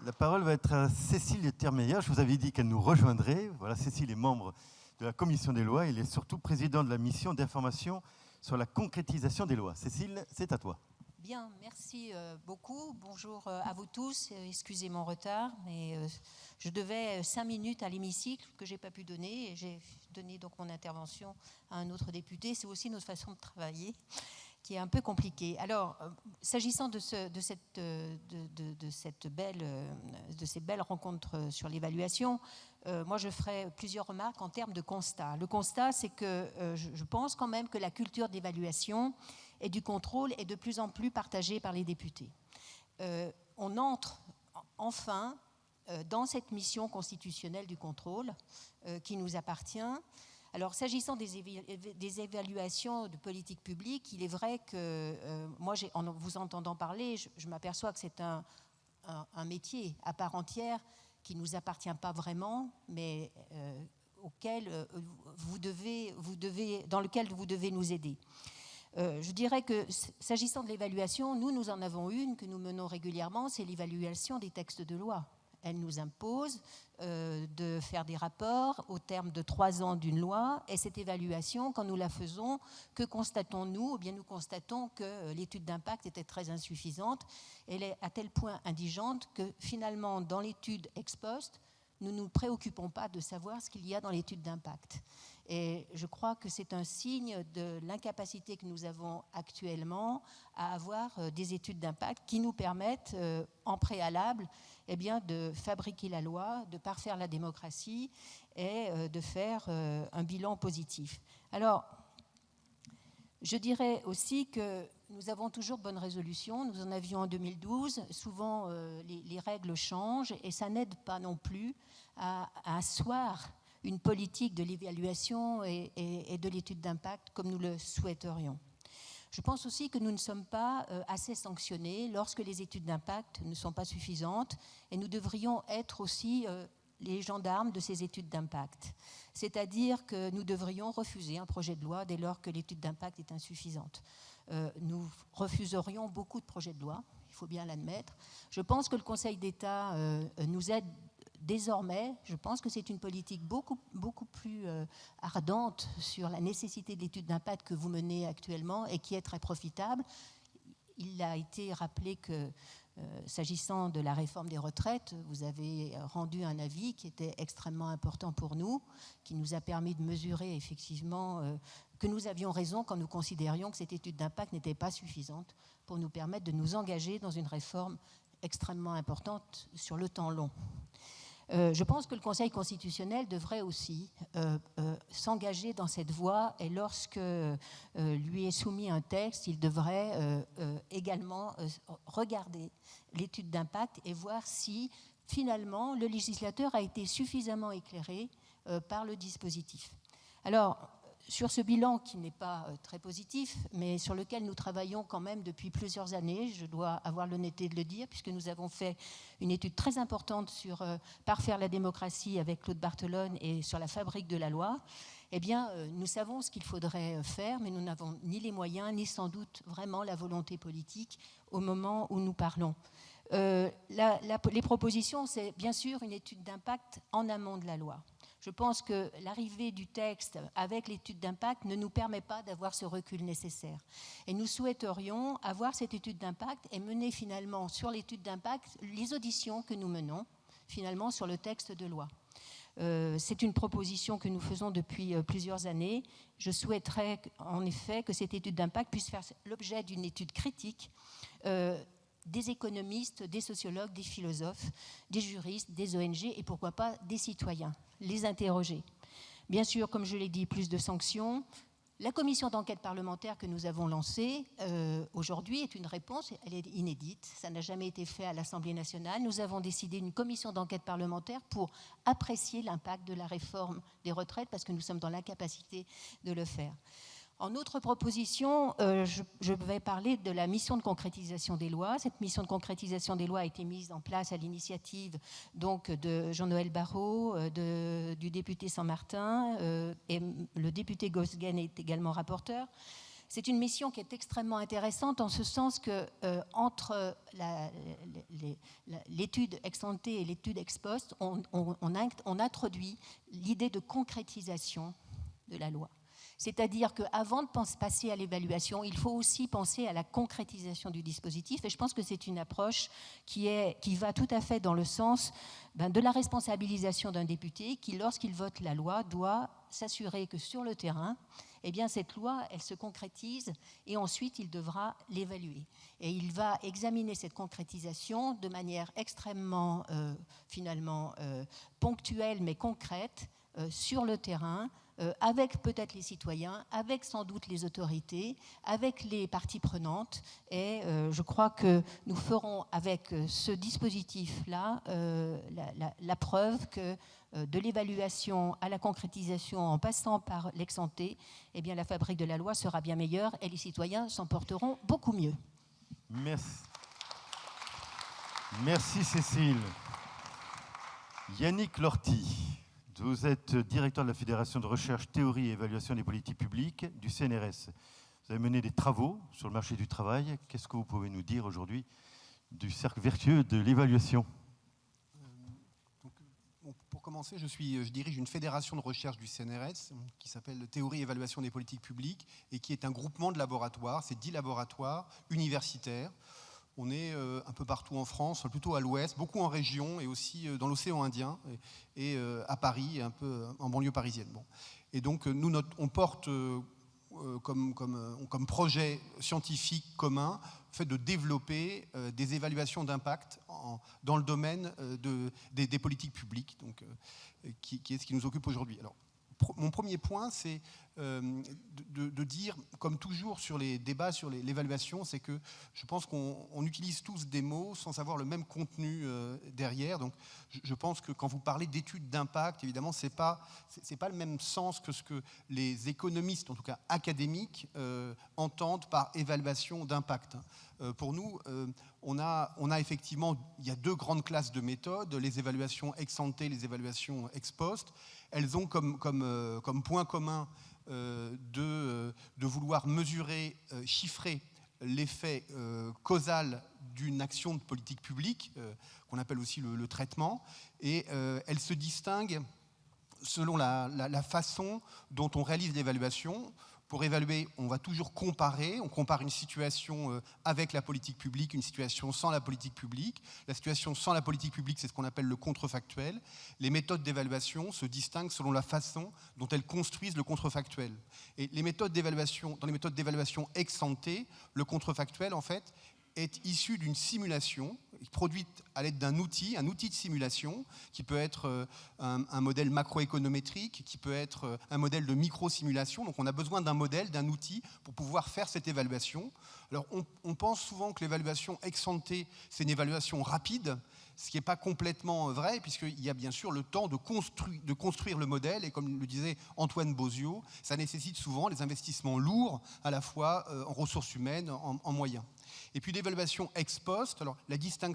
La parole va être à Cécile Termeyer. Je vous avais dit qu'elle nous rejoindrait. Voilà, Cécile est membre de la Commission des lois. Elle est surtout présidente de la mission d'information sur la concrétisation des lois. Cécile, c'est à toi. Bien, merci beaucoup. Bonjour à vous tous. Excusez mon retard, mais je devais 5 minutes à l'hémicycle que je n'ai pas pu donner. Et j'ai donné donc mon intervention à un autre député. C'est aussi notre façon de travailler qui est un peu compliquée. Alors, s'agissant de ces belles rencontres sur l'évaluation, moi je ferai plusieurs remarques en termes de constat. Le constat, c'est que je pense quand même que la culture d'évaluation et du contrôle est de plus en plus partagée par les députés. On entre enfin, dans cette mission constitutionnelle du contrôle qui nous appartient. Alors, s'agissant des évaluations de politique publique, il est vrai que moi, en vous entendant parler, je m'aperçois que c'est un métier à part entière qui ne nous appartient pas vraiment, mais auquel dans lequel vous devez nous aider. Je dirais que s'agissant de l'évaluation, nous en avons une que nous menons régulièrement, c'est l'évaluation des textes de loi. Elle nous impose de faire des rapports au terme de 3 ans d'une loi. Et cette évaluation, quand nous la faisons, que constatons-nous ? Eh bien, nous constatons que l'étude d'impact était très insuffisante. Elle est à tel point indigente que finalement, dans l'étude ex post, nous ne nous préoccupons pas de savoir ce qu'il y a dans l'étude d'impact. Et je crois que c'est un signe de l'incapacité que nous avons actuellement à avoir des études d'impact qui nous permettent, en préalable, eh bien, de fabriquer la loi, de parfaire la démocratie et de faire un bilan positif. Alors, je dirais aussi que nous avons toujours de bonnes résolutions. Nous en avions en 2012. Souvent, les règles changent et ça n'aide pas non plus à asseoir une politique de l'évaluation et de l'étude d'impact comme nous le souhaiterions. Je pense aussi que nous ne sommes pas assez sanctionnés lorsque les études d'impact ne sont pas suffisantes et nous devrions être aussi les gendarmes de ces études d'impact. C'est-à-dire que nous devrions refuser un projet de loi dès lors que l'étude d'impact est insuffisante. Nous refuserions beaucoup de projets de loi, il faut bien l'admettre. Je pense que le Conseil d'État nous aide désormais. Je pense que c'est une politique beaucoup plus ardente sur la nécessité de l'étude d'impact que vous menez actuellement et qui est très profitable. Il a été rappelé que s'agissant de la réforme des retraites, vous avez rendu un avis qui était extrêmement important pour nous, qui nous a permis de mesurer effectivement que nous avions raison quand nous considérions que cette étude d'impact n'était pas suffisante pour nous permettre de nous engager dans une réforme extrêmement importante sur le temps long. Je pense que le Conseil constitutionnel devrait aussi s'engager dans cette voie et lorsque lui est soumis un texte, il devrait également regarder l'étude d'impact et voir si finalement le législateur a été suffisamment éclairé par le dispositif. Alors, sur ce bilan qui n'est pas très positif, mais sur lequel nous travaillons quand même depuis plusieurs années, je dois avoir l'honnêteté de le dire, puisque nous avons fait une étude très importante sur parfaire la démocratie avec Claude Barthelone et sur la fabrique de la loi, eh bien, nous savons ce qu'il faudrait faire, mais nous n'avons ni les moyens, ni sans doute vraiment la volonté politique au moment où nous parlons. Les propositions, c'est bien sûr une étude d'impact en amont de la loi. Je pense que l'arrivée du texte avec l'étude d'impact ne nous permet pas d'avoir ce recul nécessaire. Et nous souhaiterions avoir cette étude d'impact et mener finalement sur l'étude d'impact les auditions que nous menons finalement sur le texte de loi. C'est une proposition que nous faisons depuis plusieurs années. Je souhaiterais en effet que cette étude d'impact puisse faire l'objet d'une étude critique des économistes, des sociologues, des philosophes, des juristes, des ONG et pourquoi pas des citoyens, les interroger. Bien sûr, comme je l'ai dit, plus de sanctions. La commission d'enquête parlementaire que nous avons lancée aujourd'hui est une réponse, elle est inédite, ça n'a jamais été fait à l'Assemblée nationale. Nous avons décidé une commission d'enquête parlementaire pour apprécier l'impact de la réforme des retraites parce que nous sommes dans l'incapacité de le faire. En autre proposition, je vais parler de la mission de concrétisation des lois. Cette mission de concrétisation des lois a été mise en place à l'initiative donc de Jean-Noël Barrot, du député Saint-Martin, et le député Gosgen est également rapporteur. C'est une mission qui est extrêmement intéressante en ce sens que entre l'étude ex ante et l'étude ex post, on introduit l'idée de concrétisation de la loi. C'est-à-dire qu'avant de passer à l'évaluation, il faut aussi penser à la concrétisation du dispositif. Et je pense que c'est une approche qui va tout à fait dans le sens de la responsabilisation d'un député qui, lorsqu'il vote la loi, doit s'assurer que sur le terrain, eh bien, cette loi, elle se concrétise et ensuite, il devra l'évaluer. Et il va examiner cette concrétisation de manière extrêmement, finalement, ponctuelle mais concrète sur le terrain, avec peut-être les citoyens, avec sans doute les autorités, avec les parties prenantes. Et je crois que nous ferons avec ce dispositif-là la preuve que de l'évaluation à la concrétisation en passant par l'ex-ante, eh bien la fabrique de la loi sera bien meilleure et les citoyens s'en porteront beaucoup mieux. Merci. Merci Cécile. Yannick Lorty, vous êtes directeur de la Fédération de recherche, théorie et évaluation des politiques publiques du CNRS. Vous avez mené des travaux sur le marché du travail. Qu'est-ce que vous pouvez nous dire aujourd'hui du cercle vertueux de l'évaluation ? Pour commencer, je dirige une fédération de recherche du CNRS qui s'appelle Théorie et évaluation des politiques publiques et qui est un groupement de laboratoires. C'est 10 laboratoires universitaires. On est un peu partout en France, plutôt à l'ouest, beaucoup en région et aussi dans l'océan Indien et à Paris et un peu en banlieue parisienne. Bon. Et donc nous, on porte comme projet scientifique commun le fait de développer des évaluations d'impact dans le domaine des politiques publiques, donc, qui est ce qui nous occupe aujourd'hui. Alors, mon premier point, c'est de dire, comme toujours sur les débats sur l'évaluation, c'est que je pense qu'on utilise tous des mots sans avoir le même contenu derrière. Donc, je pense que quand vous parlez d'études d'impact, évidemment, c'est pas le même sens que ce que les économistes, en tout cas académiques, entendent par évaluation d'impact. Pour nous, on a effectivement, il y a 2 grandes classes de méthodes, les évaluations ex ante, les évaluations ex post. Elles ont comme point commun de vouloir mesurer, chiffrer l'effet causal d'une action de politique publique, qu'on appelle aussi le traitement, et elles se distinguent selon la façon dont on réalise l'évaluation. Pour évaluer, on va toujours comparer. On compare une situation avec la politique publique, une situation sans la politique publique. La situation sans la politique publique, c'est ce qu'on appelle le contrefactuel. Les méthodes d'évaluation se distinguent selon la façon dont elles construisent le contrefactuel. Et dans les méthodes d'évaluation ex ante, le contrefactuel, en fait, est issu d'une simulation produite à l'aide d'un outil, de simulation, qui peut être un modèle macroéconométrique, qui peut être un modèle de micro-simulation. Donc on a besoin d'un modèle, d'un outil pour pouvoir faire cette évaluation. Alors on pense souvent que l'évaluation ex ante, c'est une évaluation rapide, ce qui n'est pas complètement vrai, puisqu'il y a bien sûr le temps de construire le modèle, et comme le disait Antoine Bozio, ça nécessite souvent des investissements lourds, à la fois en ressources humaines, en moyens. Et puis l'évaluation ex post, alors la distinction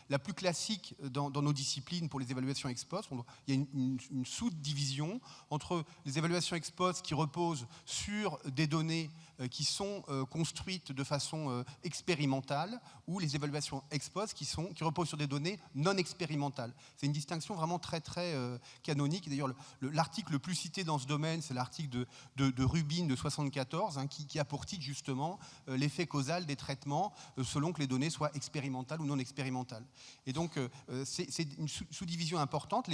la plus classique dans nos disciplines pour les évaluations ex post, il y a une sous-division entre les évaluations ex post qui reposent sur des données qui sont construites de façon expérimentale, ou les évaluations ex post qui reposent sur des données non expérimentales. C'est une distinction vraiment très très canonique. D'ailleurs, l'article le plus cité dans ce domaine, c'est l'article de Rubin de 1974, qui a pour titre justement l'effet causal des traitements selon que les données soient expérimentales ou non expérimentales. Et donc, c'est une sous-division importante.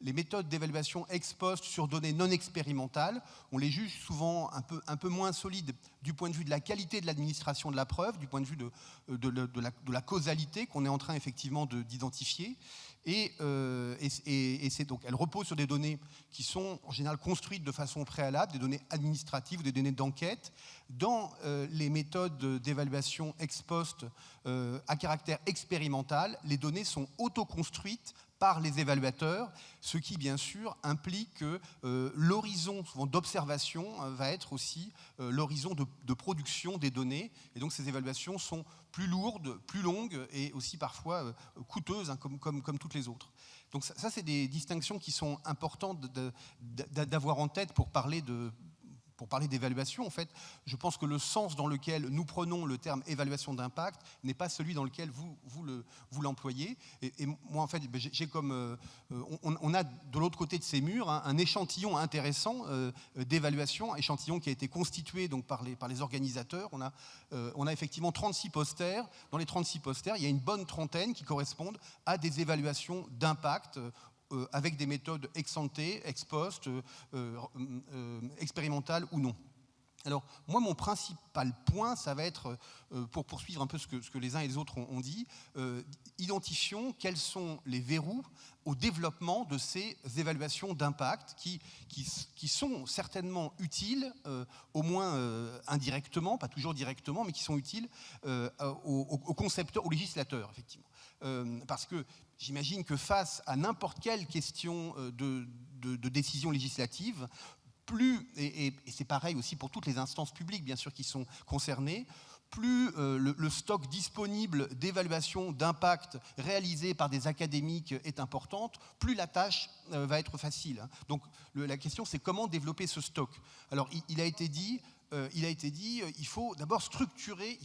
Les méthodes d'évaluation ex post sur données non expérimentales, on les juge souvent un peu moins solides du point de vue de la qualité de l'administration de la preuve, du point de vue de la causalité qu'on est en train effectivement d'identifier. Et c'est donc, elles reposent sur des données qui sont en général construites de façon préalable, des données administratives ou des données d'enquête. Dans les méthodes d'évaluation ex post à caractère expérimental, les données sont autoconstruites par les évaluateurs, ce qui bien sûr implique que l'horizon souvent d'observation va être aussi l'horizon de production des données, et donc ces évaluations sont plus lourdes, plus longues et aussi parfois coûteuses, comme toutes les autres. Donc ça c'est des distinctions qui sont importantes d'avoir en tête pour parler d'évaluation. En fait, je pense que le sens dans lequel nous prenons le terme évaluation d'impact n'est pas celui dans lequel vous l'employez. Et moi, en fait, j'ai on a de l'autre côté de ces murs un échantillon intéressant d'évaluation, échantillon qui a été constitué donc par les organisateurs. On a effectivement 36 posters. Dans les 36 posters, il y a une bonne trentaine qui correspondent à des évaluations d'impact avec des méthodes ex ante, ex post, expérimentales ou non. Alors, moi, mon principal point, ça va être, pour poursuivre un peu ce que les uns et les autres ont dit, identifions quels sont les verrous au développement de ces évaluations d'impact qui sont certainement utiles, au moins indirectement, pas toujours directement, mais qui sont utiles aux concepteurs, aux législateurs, effectivement. Parce que j'imagine que face à n'importe quelle question de décision législative, et c'est pareil aussi pour toutes les instances publiques, bien sûr, qui sont concernées, plus le stock disponible d'évaluation d'impact réalisé par des académiques est importante, plus la tâche va être facile. Donc la question, c'est comment développer ce stock. Alors, il a été dit, il faut d'abord structurer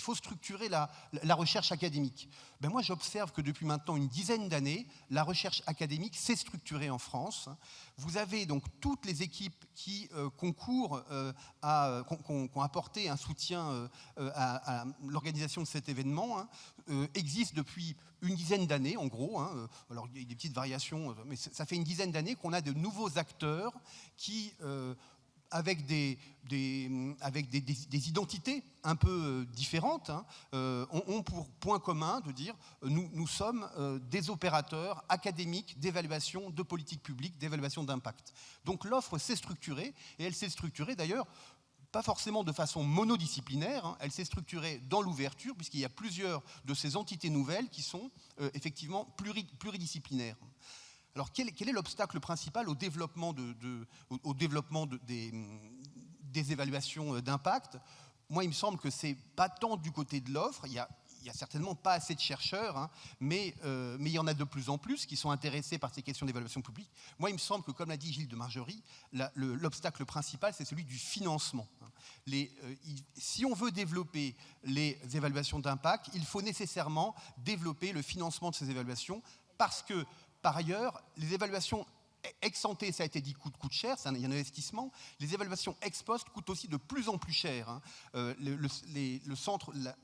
la recherche académique. Ben moi, j'observe que depuis maintenant une dizaine d'années, la recherche académique s'est structurée en France. Vous avez donc toutes les équipes qui concourent, qui ont apporté un soutien à l'organisation de cet événement, existent depuis une dizaine d'années, en gros. Alors, il y a des petites variations, mais ça fait une dizaine d'années qu'on a de nouveaux acteurs qui... avec des identités un peu différentes, ont pour point commun de dire nous sommes des opérateurs académiques d'évaluation de politique publique, d'évaluation d'impact. Donc l'offre s'est structurée, et elle s'est structurée d'ailleurs pas forcément de façon monodisciplinaire, elle s'est structurée dans l'ouverture, puisqu'il y a plusieurs de ces entités nouvelles qui sont effectivement pluridisciplinaires. Alors, quel est l'obstacle principal au développement des évaluations d'impact? Moi, il me semble que ce n'est pas tant du côté de l'offre. Il n'y a certainement pas assez de chercheurs, mais il y en a de plus en plus qui sont intéressés par ces questions d'évaluation publique. Moi, il me semble que, comme l'a dit Gilles de Margerie, l'obstacle principal, c'est celui du financement. Si on veut développer les évaluations d'impact, il faut nécessairement développer le financement de ces évaluations, parce que par ailleurs, les évaluations ex ante, ça a été dit, coûtent cher, il y a un investissement. Les évaluations ex post coûtent aussi de plus en plus cher.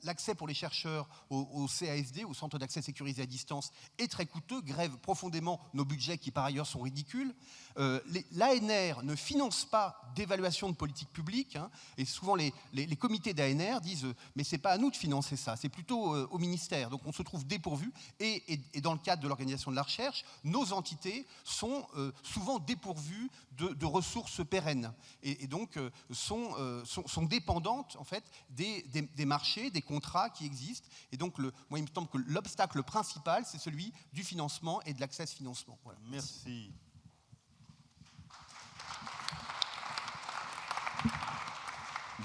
L'accès pour les chercheurs au CASD, au Centre d'accès sécurisé à distance, est très coûteux, grève profondément nos budgets qui par ailleurs sont ridicules. L'ANR ne finance pas d'évaluation de politique publique, et souvent les comités d'ANR disent mais c'est pas à nous de financer ça, c'est plutôt au ministère. Donc on se trouve dépourvu, et dans le cadre de l'organisation de la recherche, nos entités sont souvent dépourvues de ressources pérennes, et donc sont dépendantes en fait des marchés, des contrats qui existent. Et donc moi il me semble que l'obstacle principal, c'est celui du financement et de l'accès à ce financement. Voilà. Merci.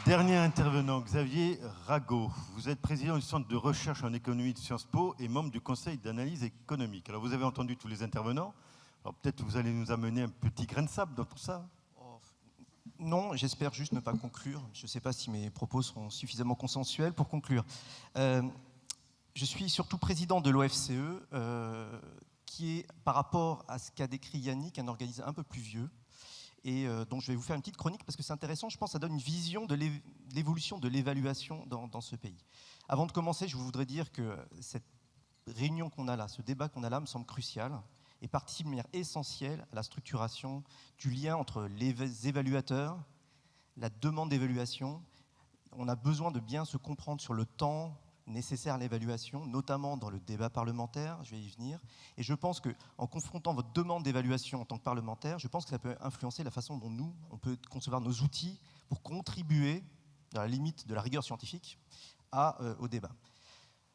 Dernier intervenant, Xavier Rago. Vous êtes président du Centre de recherche en économie de Sciences Po et membre du Conseil d'analyse économique. Alors vous avez entendu tous les intervenants. Alors peut-être vous allez nous amener un petit grain de sable dans tout ça. Non, j'espère juste ne pas conclure. Je ne sais pas si mes propos seront suffisamment consensuels pour conclure. Je suis surtout président de l'OFCE, qui est, par rapport à ce qu'a décrit Yannick, un organisme un peu plus vieux. Et donc je vais vous faire une petite chronique parce que c'est intéressant, je pense que ça donne une vision de l'évolution de l'évaluation dans ce pays. Avant de commencer, je voudrais dire que cette réunion qu'on a là, ce débat qu'on a là me semble crucial et participe de manière essentielle à la structuration du lien entre les évaluateurs, la demande d'évaluation. On a besoin de bien se comprendre sur le temps nécessaire à l'évaluation, notamment dans le débat parlementaire, je vais y venir. Et je pense qu'en confrontant votre demande d'évaluation en tant que parlementaire, je pense que ça peut influencer la façon dont nous, on peut concevoir nos outils pour contribuer, dans la limite de la rigueur scientifique, au débat.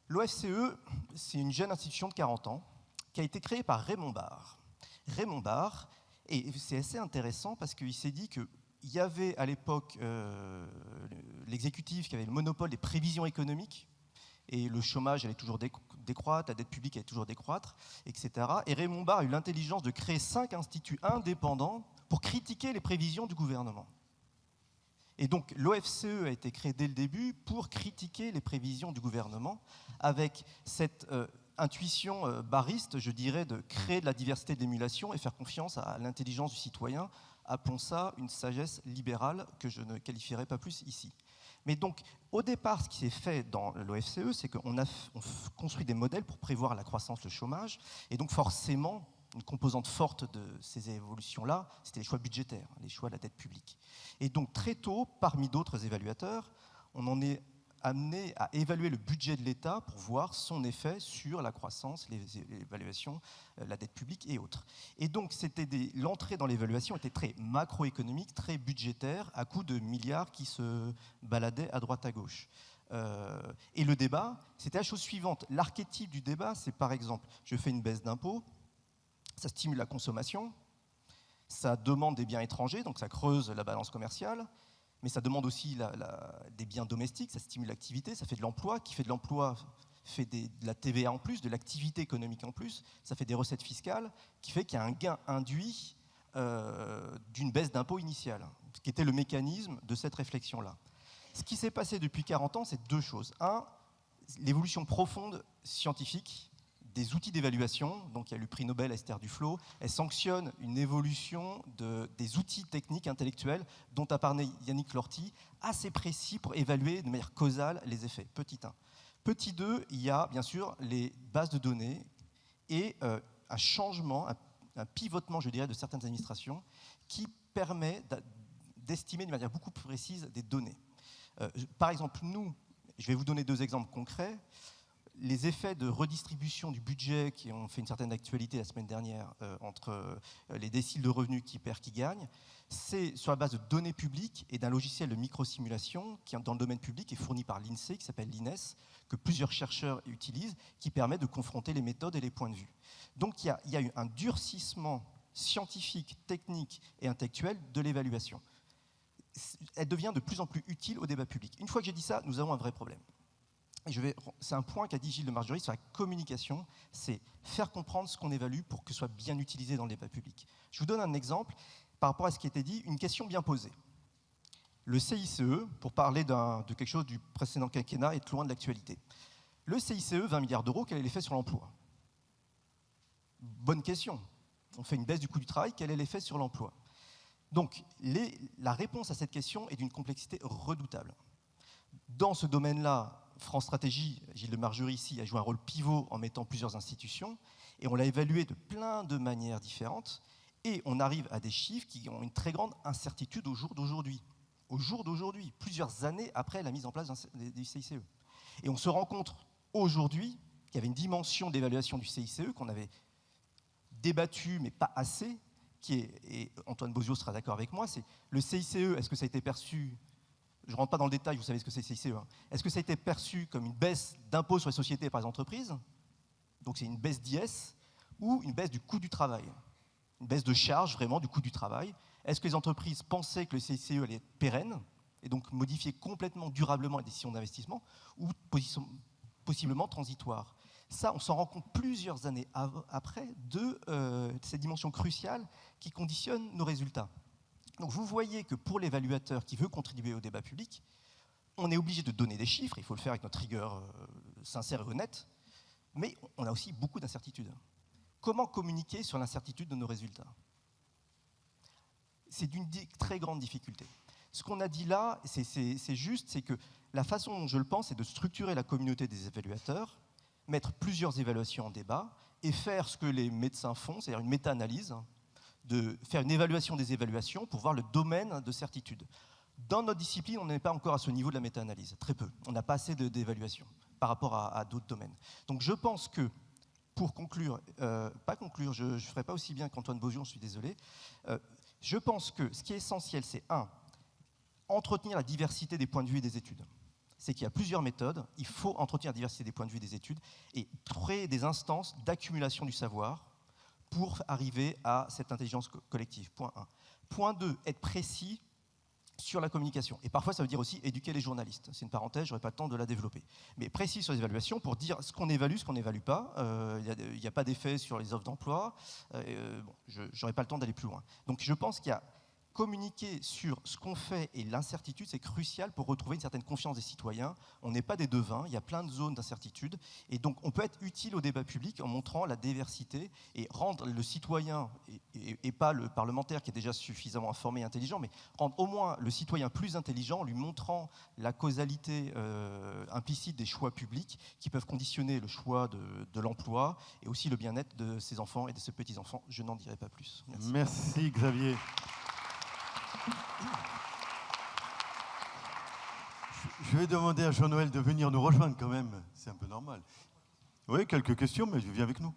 L'OFCE, c'est une jeune institution de 40 ans qui a été créée par Raymond Barre. Raymond Barre, et c'est assez intéressant parce qu'il s'est dit qu'il y avait à l'époque l'exécutif qui avait le monopole des prévisions économiques, et le chômage allait toujours décroître, la dette publique allait toujours décroître, etc. Et Raymond Barre a eu l'intelligence de créer 5 instituts indépendants pour critiquer les prévisions du gouvernement. Et donc l'OFCE a été créé dès le début pour critiquer les prévisions du gouvernement, avec cette intuition barriste, je dirais, de créer de la diversité de l'émulation et faire confiance à l'intelligence du citoyen. Appelons ça une sagesse libérale que je ne qualifierai pas plus ici. Mais donc, au départ, ce qui s'est fait dans l'OFCE, c'est qu'on construit des modèles pour prévoir la croissance, le chômage, et donc forcément, une composante forte de ces évolutions-là, c'était les choix budgétaires, les choix de la dette publique. Et donc très tôt, parmi d'autres évaluateurs, on en est amené à évaluer le budget de l'État pour voir son effet sur la croissance, l'évaluation, la dette publique et autres. Et donc l'entrée dans l'évaluation était très macroéconomique, très budgétaire, à coups de milliards qui se baladaient à droite à gauche. Et le débat, c'était la chose suivante. L'archétype du débat, c'est par exemple, je fais une baisse d'impôts, ça stimule la consommation, ça demande des biens étrangers, donc ça creuse la balance commerciale, mais ça demande aussi des biens domestiques, ça stimule l'activité, ça fait de l'emploi, qui fait de l'emploi fait de la TVA en plus, de l'activité économique en plus, ça fait des recettes fiscales, qui fait qu'il y a un gain induit d'une baisse d'impôt initiale, ce qui était le mécanisme de cette réflexion-là. Ce qui s'est passé depuis 40 ans, c'est deux choses. Un, l'évolution profonde scientifique des outils d'évaluation, donc il y a eu le prix Nobel à Esther Duflo, elle sanctionne une évolution des outils techniques intellectuels dont a parlé Yannick Lorty, assez précis pour évaluer de manière causale les effets. Petit 1. Petit 2, il y a bien sûr les bases de données et un changement, un pivotement, je dirais, de certaines administrations qui permet d'estimer de manière beaucoup plus précise des données. Par exemple, nous, je vais vous donner deux exemples concrets. Les effets de redistribution du budget qui ont fait une certaine actualité la semaine dernière entre les déciles de revenus qui perdent, qui gagnent, c'est sur la base de données publiques et d'un logiciel de microsimulation qui, dans le domaine public, est fourni par l'INSEE, qui s'appelle l'INES, que plusieurs chercheurs utilisent, qui permet de confronter les méthodes et les points de vue. Donc il y a eu un durcissement scientifique, technique et intellectuel de l'évaluation. Elle devient de plus en plus utile au débat public. Une fois que j'ai dit ça, nous avons un vrai problème. C'est un point qu'a dit Gilles de Margerie sur la communication, c'est faire comprendre ce qu'on évalue pour que ce soit bien utilisé dans le débat public. Je vous donne un exemple par rapport à ce qui a été dit, une question bien posée. Le CICE, pour parler de quelque chose du précédent quinquennat, est loin de l'actualité. Le CICE, 20 milliards d'euros, quel est l'effet sur l'emploi? Bonne question. On fait une baisse du coût du travail, quel est l'effet sur l'emploi? Donc, la réponse à cette question est d'une complexité redoutable. Dans ce domaine-là, France Stratégie, Gilles de Margerie ici, a joué un rôle pivot en mettant plusieurs institutions, et on l'a évalué de plein de manières différentes, et on arrive à des chiffres qui ont une très grande incertitude au jour d'aujourd'hui. Au jour d'aujourd'hui, plusieurs années après la mise en place du CICE. Et on se rend compte aujourd'hui qu'il y avait une dimension d'évaluation du CICE qu'on avait débattue, mais pas assez, et Antoine Bozio sera d'accord avec moi, c'est le CICE, est-ce que ça a été perçu, je ne rentre pas dans le détail, vous savez ce que c'est le CICE, hein. Est-ce que ça a été perçu comme une baisse d'impôt sur les sociétés par les entreprises, donc c'est une baisse d'IS, ou une baisse du coût du travail, une baisse de charge vraiment du coût du travail? Est-ce que les entreprises pensaient que le CICE allait être pérenne, et donc modifier complètement, durablement les décisions d'investissement, ou possiblement transitoire? Ça, on s'en rend compte plusieurs années après de ces dimensions cruciales qui conditionnent nos résultats. Donc vous voyez que pour l'évaluateur qui veut contribuer au débat public, on est obligé de donner des chiffres, il faut le faire avec notre rigueur sincère et honnête, mais on a aussi beaucoup d'incertitudes. Comment communiquer sur l'incertitude de nos résultats? C'est d'une très grande difficulté. Ce qu'on a dit là, c'est juste, c'est que la façon dont je le pense, c'est de structurer la communauté des évaluateurs, mettre plusieurs évaluations en débat et faire ce que les médecins font, c'est-à-dire une méta-analyse, de faire une évaluation des évaluations pour voir le domaine de certitude. Dans notre discipline, on n'est pas encore à ce niveau de la méta-analyse, très peu. On n'a pas assez d'évaluation par rapport à d'autres domaines. Donc je pense que, pour conclure, pas conclure, je ne ferai pas aussi bien qu'Antoine Bozio, je suis désolé, je pense que ce qui est essentiel, c'est entretenir la diversité des points de vue et des études. C'est qu'il y a plusieurs méthodes, il faut entretenir la diversité des points de vue et des études et créer des instances d'accumulation du savoir pour arriver à cette intelligence collective, point 1. Point 2, être précis sur la communication. Et parfois, ça veut dire aussi éduquer les journalistes. C'est une parenthèse, je n'aurai pas le temps de la développer. Mais précis sur les évaluations pour dire ce qu'on évalue, ce qu'on n'évalue pas. Il n'y a pas d'effet sur les offres d'emploi. Je n'aurai pas le temps d'aller plus loin. Donc je pense qu'il y a communiquer sur ce qu'on fait et l'incertitude, c'est crucial pour retrouver une certaine confiance des citoyens. On n'est pas des devins, il y a plein de zones d'incertitude. Et donc, on peut être utile au débat public en montrant la diversité et rendre le citoyen, et pas le parlementaire qui est déjà suffisamment informé et intelligent, mais rendre au moins le citoyen plus intelligent, lui montrant la causalité implicite des choix publics qui peuvent conditionner le choix de l'emploi et aussi le bien-être de ses enfants et de ses petits-enfants. Je n'en dirai pas plus. Merci. Merci Xavier. Je vais demander à Jean-Noël de venir nous rejoindre quand même, c'est un peu normal. Oui, quelques questions, mais viens avec nous.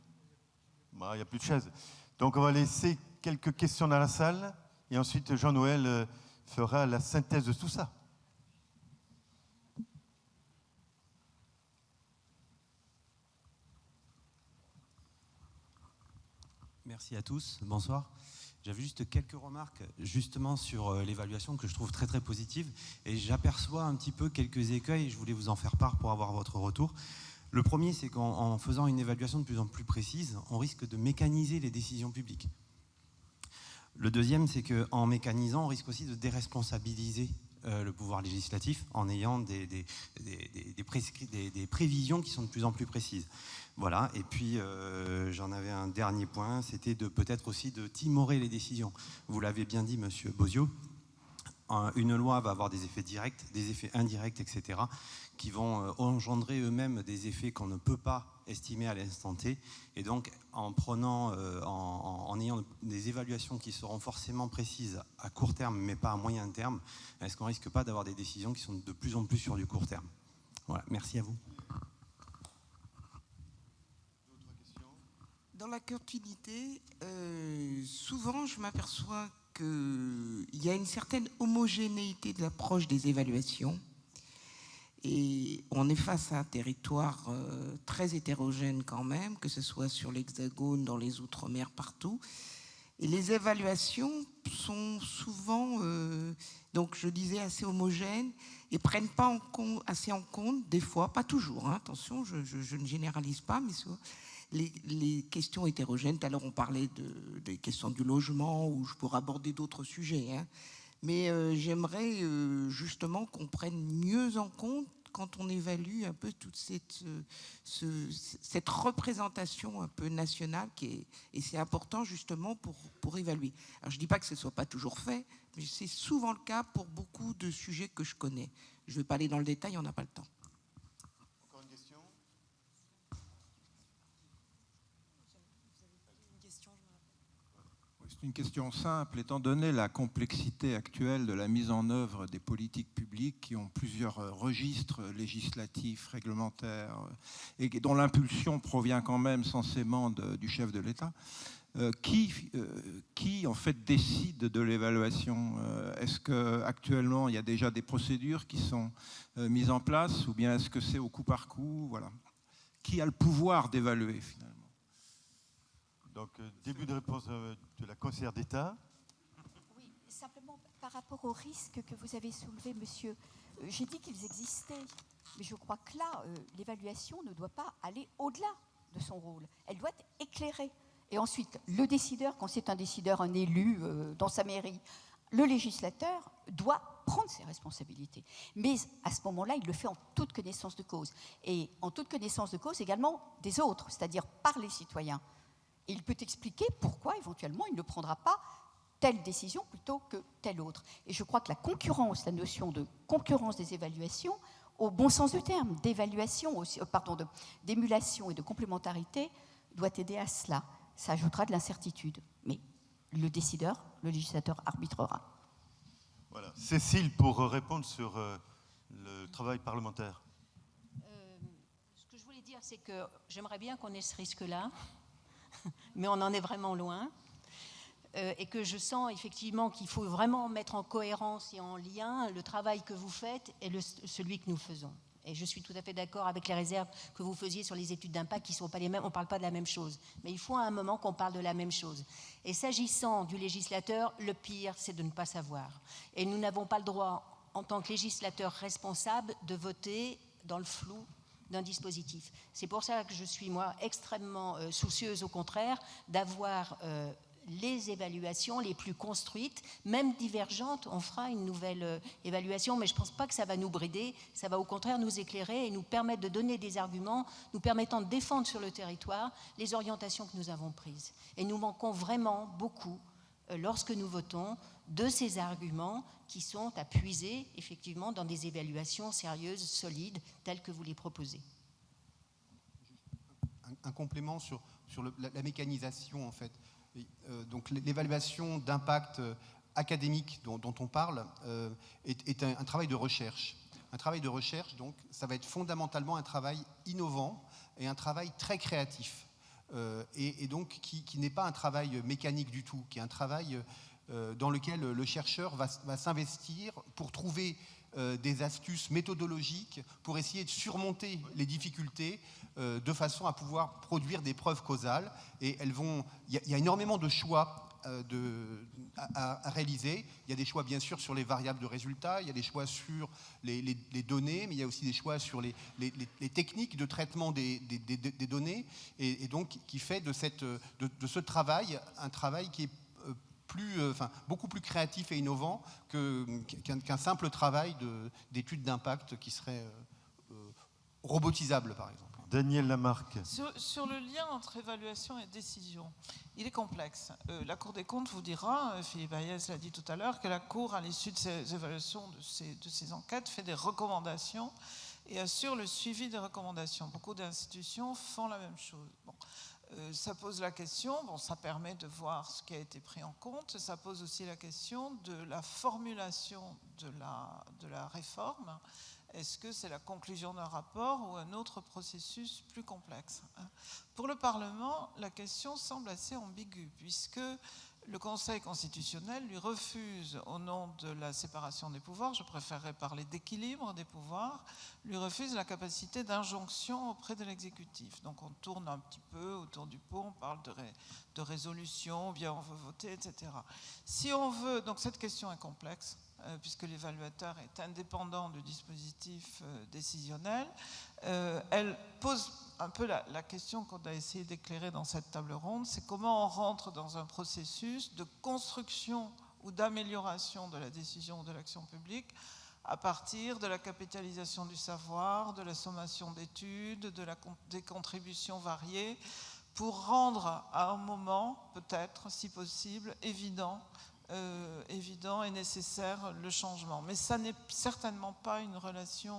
Il n'y a plus de chaises. Donc on va laisser quelques questions dans la salle, et ensuite Jean-Noël fera la synthèse de tout ça. Merci à tous, bonsoir. J'avais juste quelques remarques justement sur l'évaluation que je trouve très très positive et j'aperçois un petit peu quelques écueils et je voulais vous en faire part pour avoir votre retour. Le premier, c'est qu'en faisant une évaluation de plus en plus précise, on risque de mécaniser les décisions publiques. Le deuxième, c'est qu'en mécanisant, on risque aussi de déresponsabiliser le pouvoir législatif en ayant des prévisions qui sont de plus en plus précises. Voilà, et puis j'en avais un dernier point, c'était de peut-être aussi de timorer les décisions. Vous l'avez bien dit, monsieur Bozio, une loi va avoir des effets directs, des effets indirects, etc., qui vont engendrer eux-mêmes des effets qu'on ne peut pas estimer à l'instant T. Et donc, en ayant des évaluations qui seront forcément précises à court terme, mais pas à moyen terme, est-ce qu'on ne risque pas d'avoir des décisions qui sont de plus en plus sur du court terme? Voilà, merci à vous. Dans la continuité, souvent je m'aperçois qu'il y a une certaine homogénéité de l'approche des évaluations et on est face à un territoire très hétérogène quand même, que ce soit sur l'Hexagone, dans les Outre-mer, partout. Et les évaluations sont souvent, donc je disais, assez homogènes et prennent pas assez en compte, des fois, pas toujours, hein, attention, je ne généralise pas, mais souvent, les questions hétérogènes. Tout à l'heure, on parlait des questions du logement, ou je pourrais aborder d'autres sujets. Hein. Mais j'aimerais justement qu'on prenne mieux en compte, quand on évalue un peu toute cette représentation un peu nationale, et c'est important justement pour évaluer. Alors, je ne dis pas que ce ne soit pas toujours fait, mais c'est souvent le cas pour beaucoup de sujets que je connais. Je ne vais pas aller dans le détail, on n'a pas le temps. C'est une question simple, étant donné la complexité actuelle de la mise en œuvre des politiques publiques qui ont plusieurs registres législatifs, réglementaires, et dont l'impulsion provient quand même censément du chef de l'État. Qui en fait décide de l'évaluation? Est-ce qu'actuellement il y a déjà des procédures qui sont mises en place, ou bien est-ce que c'est au coup par coup? Voilà. Qui a le pouvoir d'évaluer finalement? Donc, début de réponse de la conseillère d'État. Oui, simplement par rapport aux risques que vous avez soulevés, monsieur, j'ai dit qu'ils existaient, mais je crois que là, l'évaluation ne doit pas aller au-delà de son rôle. Elle doit être éclairée. Et ensuite, le décideur, quand c'est un décideur, un élu dans sa mairie, le législateur doit prendre ses responsabilités. Mais à ce moment-là, il le fait en toute connaissance de cause. Et en toute connaissance de cause également des autres, c'est-à-dire par les citoyens. Et il peut expliquer pourquoi, éventuellement, il ne prendra pas telle décision plutôt que telle autre. Et je crois que la concurrence, la notion de concurrence des évaluations, au bon sens du terme, d'évaluation, d'émulation et de complémentarité, doit aider à cela. Ça ajoutera de l'incertitude. Mais le décideur, le législateur arbitrera. Voilà. Cécile, pour répondre sur le travail parlementaire. Ce que je voulais dire, c'est que j'aimerais bien qu'on ait ce risque-là, mais on en est vraiment loin, et que je sens effectivement qu'il faut vraiment mettre en cohérence et en lien le travail que vous faites et celui que nous faisons. Et je suis tout à fait d'accord avec les réserves que vous faisiez sur les études d'impact qui ne sont pas les mêmes, on ne parle pas de la même chose. Mais il faut à un moment qu'on parle de la même chose. Et s'agissant du législateur, le pire, c'est de ne pas savoir. Et nous n'avons pas le droit, en tant que législateur responsable, de voter dans le flou d'un dispositif. C'est pour ça que je suis, moi, extrêmement soucieuse, au contraire, d'avoir les évaluations les plus construites, même divergentes. On fera une nouvelle évaluation, mais je ne pense pas que ça va nous brider. Ça va au contraire nous éclairer et nous permettre de donner des arguments, nous permettant de défendre sur le territoire les orientations que nous avons prises. Et nous manquons vraiment beaucoup, lorsque nous votons, de ces arguments qui sont à puiser effectivement dans des évaluations sérieuses, solides, telles que vous les proposez. Un complément sur la mécanisation, en fait. Donc l'évaluation d'impact académique dont on parle est un travail de recherche. Un travail de recherche, donc, ça va être fondamentalement un travail innovant et un travail très créatif. Et donc qui n'est pas un travail mécanique du tout, qui est un travail dans lequel le chercheur va s'investir pour trouver des astuces méthodologiques pour essayer de surmonter les difficultés de façon à pouvoir produire des preuves causales. Et il y a énormément de choix à réaliser. Il y a des choix bien sûr sur les variables de résultats, il y a des choix sur les données, mais il y a aussi des choix sur les techniques de traitement des données, et donc qui fait de ce travail un travail qui est beaucoup plus créatif et innovant qu'un simple travail d'étude d'impact qui serait robotisable, par exemple. Daniel Lamarque. Sur le lien entre évaluation et décision, il est complexe. La Cour des comptes vous dira, Philippe Hayez l'a dit tout à l'heure, que la Cour, à l'issue de ces évaluations, de ces enquêtes, fait des recommandations et assure le suivi des recommandations. Beaucoup d'institutions font la même chose. Bon. Ça pose la question, ça permet de voir ce qui a été pris en compte, ça pose aussi la question de la formulation de la réforme. Est-ce que c'est la conclusion d'un rapport ou un autre processus plus complexe? Pour le Parlement, la question semble assez ambiguë, puisque le Conseil constitutionnel lui refuse, au nom de la séparation des pouvoirs, je préférerais parler d'équilibre des pouvoirs, lui refuse la capacité d'injonction auprès de l'exécutif. Donc on tourne un petit peu autour du pot, on parle de résolution, ou bien on veut voter, etc. Si on veut, donc cette question est complexe, puisque l'évaluateur est indépendant du dispositif décisionnel, elle pose un peu la question qu'on a essayé d'éclairer dans cette table ronde, c'est comment on rentre dans un processus de construction ou d'amélioration de la décision ou de l'action publique à partir de la capitalisation du savoir, de la sommation d'études, des contributions variées, pour rendre à un moment, peut-être, si possible, évident et nécessaire le changement. Mais ça n'est certainement pas une relation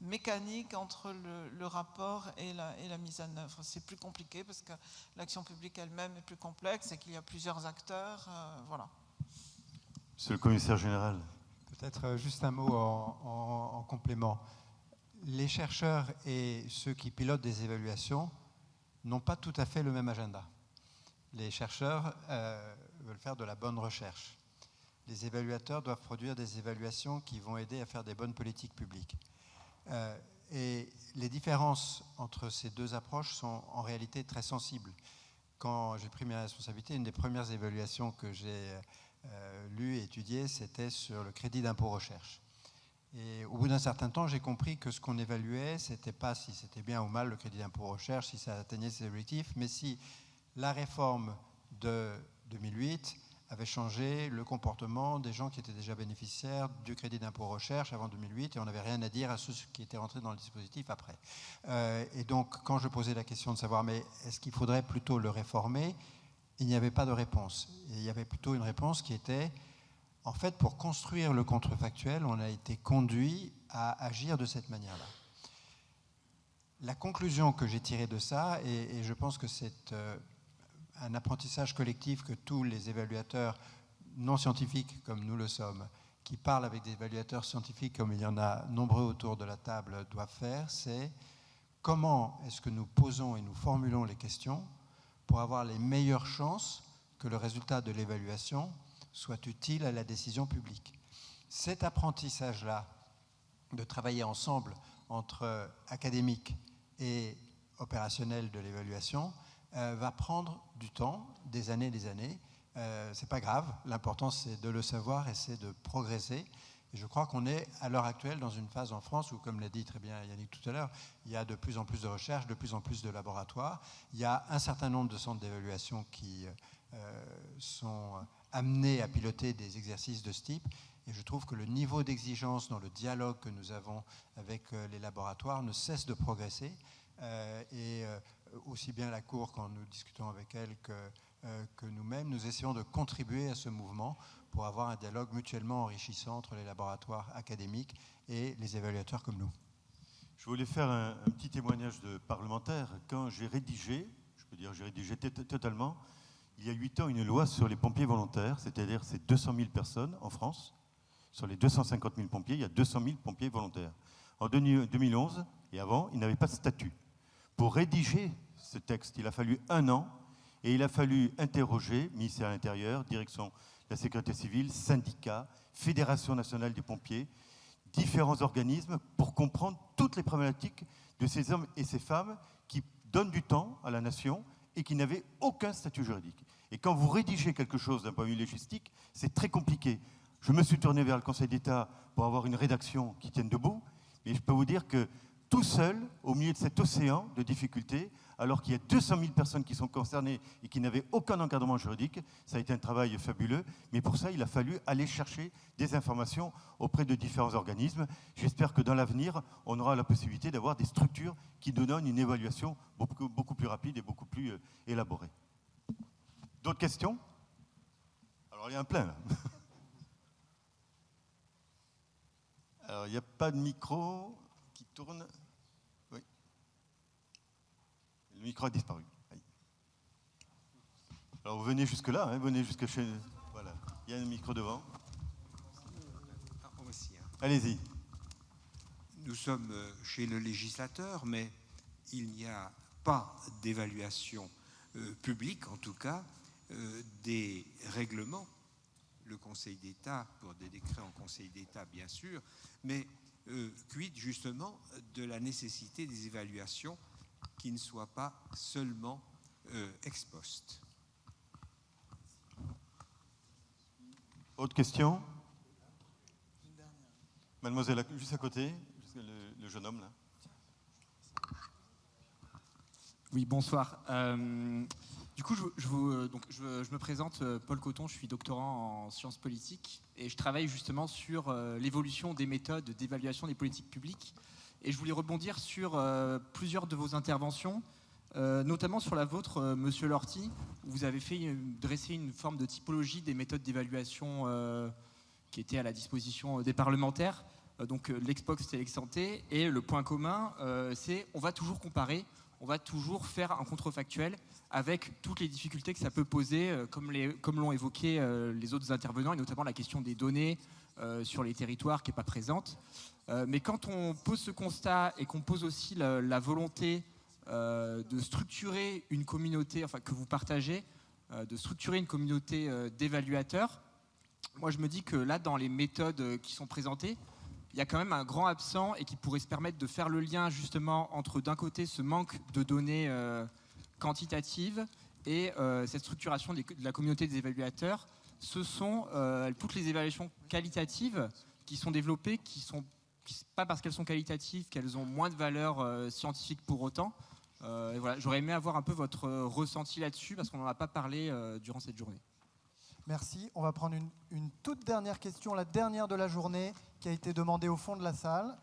mécanique entre le rapport et la mise en œuvre. C'est plus compliqué parce que l'action publique elle-même est plus complexe et qu'il y a plusieurs acteurs. Voilà. Monsieur le commissaire général. Peut-être juste un mot en complément. Les chercheurs et ceux qui pilotent des évaluations n'ont pas tout à fait le même agenda. Les chercheurs veulent faire de la bonne recherche. Les évaluateurs doivent produire des évaluations qui vont aider à faire des bonnes politiques publiques. Et les différences entre ces deux approches sont en réalité très sensibles. Quand j'ai pris mes responsabilités, une des premières évaluations que j'ai lues et étudiées, c'était sur le crédit d'impôt recherche. Et au bout d'un certain temps, j'ai compris que ce qu'on évaluait, c'était pas si c'était bien ou mal le crédit d'impôt recherche, si ça atteignait ses objectifs, mais si la réforme de 2008 avait changé le comportement des gens qui étaient déjà bénéficiaires du crédit d'impôt recherche avant 2008, et on n'avait rien à dire à ceux qui étaient rentrés dans le dispositif après. Et donc, quand je posais la question de savoir, mais est-ce qu'il faudrait plutôt le réformer, il n'y avait pas de réponse. Et il y avait plutôt une réponse qui était, en fait, pour construire le contrefactuel, on a été conduit à agir de cette manière-là. La conclusion que j'ai tirée de ça, et je pense que c'est un apprentissage collectif que tous les évaluateurs non scientifiques comme nous le sommes, qui parlent avec des évaluateurs scientifiques comme il y en a nombreux autour de la table, doivent faire, c'est comment est-ce que nous posons et nous formulons les questions pour avoir les meilleures chances que le résultat de l'évaluation soit utile à la décision publique. Cet apprentissage-là, de travailler ensemble entre académiques et opérationnels de l'évaluation, va prendre du temps, des années. C'est pas grave, l'important c'est de le savoir et c'est de progresser. Et je crois qu'on est à l'heure actuelle dans une phase en France où, comme l'a dit très bien Yannick tout à l'heure, il y a de plus en plus de recherches, de plus en plus de laboratoires. Il y a un certain nombre de centres d'évaluation qui sont amenés à piloter des exercices de ce type. Et je trouve que le niveau d'exigence dans le dialogue que nous avons avec les laboratoires ne cesse de progresser. Aussi bien la Cour, quand nous discutons avec elle, que nous-mêmes, nous essayons de contribuer à ce mouvement pour avoir un dialogue mutuellement enrichissant entre les laboratoires académiques et les évaluateurs comme nous. Je voulais faire un petit témoignage de parlementaire. Quand j'ai rédigé, je peux dire j'ai rédigé totalement, il y a 8 ans, une loi sur les pompiers volontaires, c'est-à-dire c'est 200 000 personnes en France. Sur les 250 000 pompiers, il y a 200 000 pompiers volontaires. En 2011 et avant, ils n'avaient pas de statut. Pour rédiger ce texte, il a fallu 1 an et il a fallu interroger ministère de l'Intérieur, direction de la sécurité civile, syndicats, Fédération nationale des pompiers, différents organismes pour comprendre toutes les problématiques de ces hommes et ces femmes qui donnent du temps à la nation et qui n'avaient aucun statut juridique. Et quand vous rédigez quelque chose d'un point de vue légistique, c'est très compliqué. Je me suis tourné vers le Conseil d'État pour avoir une rédaction qui tienne debout, mais je peux vous dire que tout seul, au milieu de cet océan de difficultés, alors qu'il y a 200 000 personnes qui sont concernées et qui n'avaient aucun encadrement juridique, ça a été un travail fabuleux, mais pour ça, il a fallu aller chercher des informations auprès de différents organismes. J'espère que dans l'avenir, on aura la possibilité d'avoir des structures qui nous donnent une évaluation beaucoup plus rapide et beaucoup plus élaborée. D'autres questions? Alors, il y a un plein, là. Alors, il n'y a pas de micro qui tourne. Oui. Le micro a disparu. Aïe. Alors, vous venez jusque-là, hein, venez jusque chez... Voilà, il y a un micro devant. Allez-y. Nous sommes chez le législateur, mais il n'y a pas d'évaluation publique, en tout cas, des règlements. Le Conseil d'État, pour des décrets en Conseil d'État, bien sûr, mais quid justement de la nécessité des évaluations qui ne soient pas seulement ex post. Autre question? Mademoiselle, juste à côté, le jeune homme là. Oui, bonsoir. Du coup, je me présente, Paul Coton, je suis doctorant en sciences politiques et je travaille justement sur l'évolution des méthodes d'évaluation des politiques publiques. Et je voulais rebondir sur plusieurs de vos interventions, notamment sur la vôtre, Monsieur Lorty, où vous avez dressé une forme de typologie des méthodes d'évaluation qui étaient à la disposition des parlementaires. Donc l'ex post et l'ex ante, et le point commun, c'est on va toujours comparer, on va toujours faire un contrefactuel avec toutes les difficultés que ça peut poser, comme l'ont évoqué les autres intervenants, et notamment la question des données sur les territoires qui n'est pas présente. Mais quand on pose ce constat et qu'on pose aussi la volonté de structurer une communauté, enfin que vous partagez, de structurer une communauté d'évaluateurs, moi je me dis que là, dans les méthodes qui sont présentées, il y a quand même un grand absent et qui pourrait se permettre de faire le lien justement entre d'un côté ce manque de données quantitatives et cette structuration de la communauté des évaluateurs. Ce sont toutes les évaluations qualitatives qui sont développées, pas parce qu'elles sont qualitatives qu'elles ont moins de valeur scientifique pour autant. Et voilà, j'aurais aimé avoir un peu votre ressenti là-dessus parce qu'on n'en a pas parlé durant cette journée. Merci. On va prendre une toute dernière question, la dernière de la journée, qui a été demandée au fond de la salle.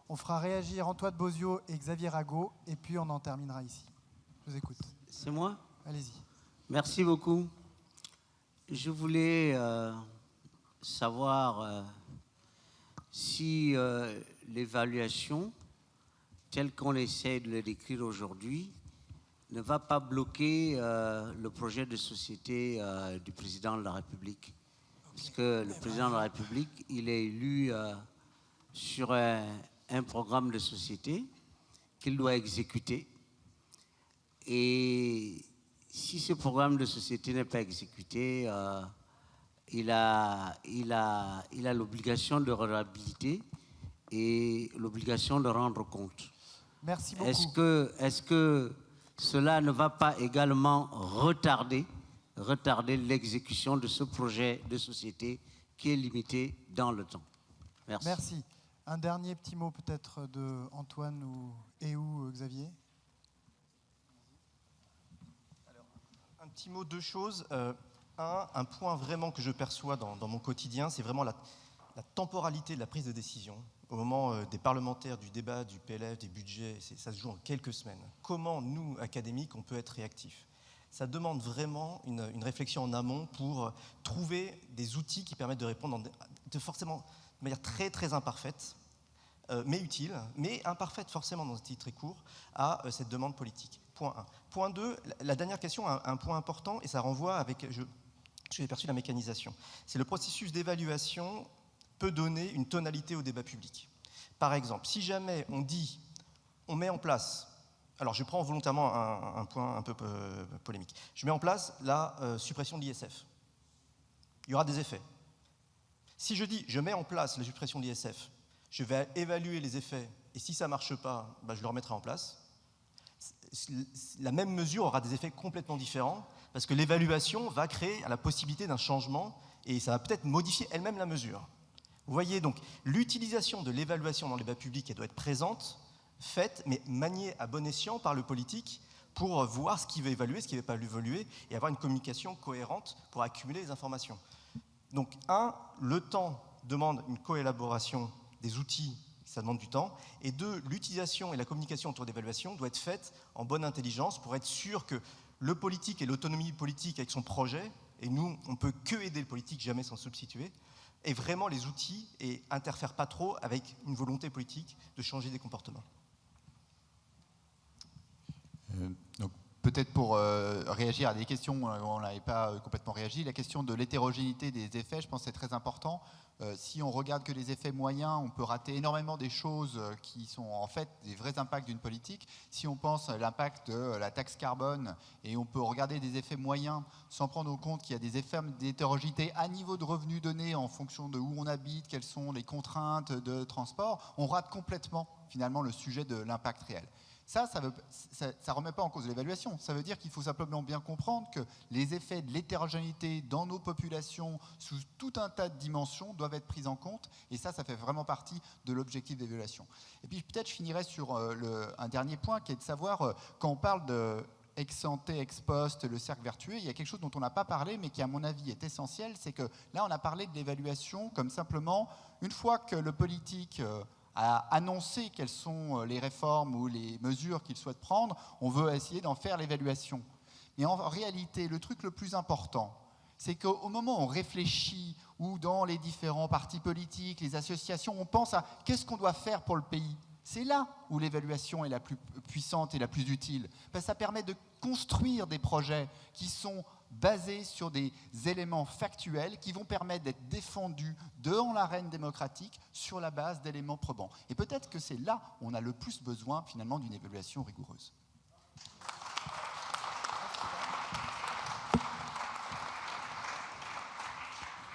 On fera réagir Antoine Bozio et Xavier Rago, et puis on en terminera ici. Je vous écoute. C'est moi? Allez-y. Merci beaucoup. Je voulais savoir si l'évaluation, telle qu'on essaie de le décrire aujourd'hui, ne va pas bloquer le projet de société du président de la République. Puisque le président de la République, il est élu sur un programme de société qu'il doit exécuter. Et si ce programme de société n'est pas exécuté, il a l'obligation de redevabilité et l'obligation de rendre compte. Merci beaucoup. Est-ce que cela ne va pas également retarder l'exécution de ce projet de société qui est limité dans le temps? Merci. Merci. Un dernier petit mot peut-être de Antoine ou Xavier. Un petit mot, deux choses. Un point vraiment que je perçois dans mon quotidien, c'est vraiment la temporalité de la prise de décision. Au moment des parlementaires, du débat, du PLF, des budgets, ça se joue en quelques semaines. Comment, nous, académiques, on peut être réactifs? Ça demande vraiment une réflexion en amont pour trouver des outils qui permettent de répondre forcément de manière très, très imparfaite, mais utile, mais imparfaite forcément dans un style très court, à cette demande politique. Point 1. Point 2, la dernière question a un point important, et ça renvoie avec, j'ai perçu la mécanisation. C'est le processus d'évaluation peut donner une tonalité au débat public. Par exemple, si jamais on met en place, alors je prends volontairement un point un peu polémique, je mets en place la suppression de l'ISF. Il y aura des effets. Si je dis je mets en place la suppression de l'ISF, je vais évaluer les effets, et si ça ne marche pas, je le remettrai en place. La même mesure aura des effets complètement différents, parce que l'évaluation va créer la possibilité d'un changement, et ça va peut-être modifier elle-même la mesure. Vous voyez donc, l'utilisation de l'évaluation dans le débat public, elle doit être présente, faite, mais maniée à bon escient par le politique, pour voir ce qui va évaluer, ce qui ne va pas évoluer, et avoir une communication cohérente pour accumuler les informations. Donc, le temps demande une coélaboration des outils, ça demande du temps, et 2, l'utilisation et la communication autour d'évaluation doit être faite en bonne intelligence pour être sûr que le politique et l'autonomie politique avec son projet, et nous, on ne peut que aider le politique, jamais s'en substituer, et vraiment les outils et interfèrent pas trop avec une volonté politique de changer des comportements. Donc, peut-être pour réagir à des questions où on n'avait pas complètement réagi, la question de l'hétérogénéité des effets, je pense que c'est très important. Si on regarde que les effets moyens, on peut rater énormément des choses qui sont en fait des vrais impacts d'une politique. Si on pense à l'impact de la taxe carbone, et on peut regarder des effets moyens sans prendre en compte qu'il y a des effets d'hétérogénéité à niveau de revenus donnés en fonction de où on habite, quelles sont les contraintes de transport, on rate complètement finalement le sujet de l'impact réel. Ça ne remet pas en cause l'évaluation. Ça veut dire qu'il faut simplement bien comprendre que les effets de l'hétérogénéité dans nos populations, sous tout un tas de dimensions, doivent être pris en compte. Et ça fait vraiment partie de l'objectif d'évaluation. Et puis peut-être je finirai sur un dernier point, qui est de savoir, quand on parle de ex ante, ex post, le cercle vertueux, il y a quelque chose dont on n'a pas parlé, mais qui à mon avis est essentiel, c'est que là on a parlé de l'évaluation comme simplement, une fois que le politique a annoncé quelles sont les réformes ou les mesures qu'il souhaite prendre, on veut essayer d'en faire l'évaluation. Mais en réalité, le truc le plus important, c'est qu'au moment où on réfléchit, ou dans les différents partis politiques, les associations, on pense à qu'est-ce qu'on doit faire pour le pays. C'est là où l'évaluation est la plus puissante et la plus utile. Parce que ça permet de construire des projets qui sont basés sur des éléments factuels qui vont permettre d'être défendus dans l'arène démocratique sur la base d'éléments probants. Et peut-être que c'est là où on a le plus besoin finalement d'une évaluation rigoureuse.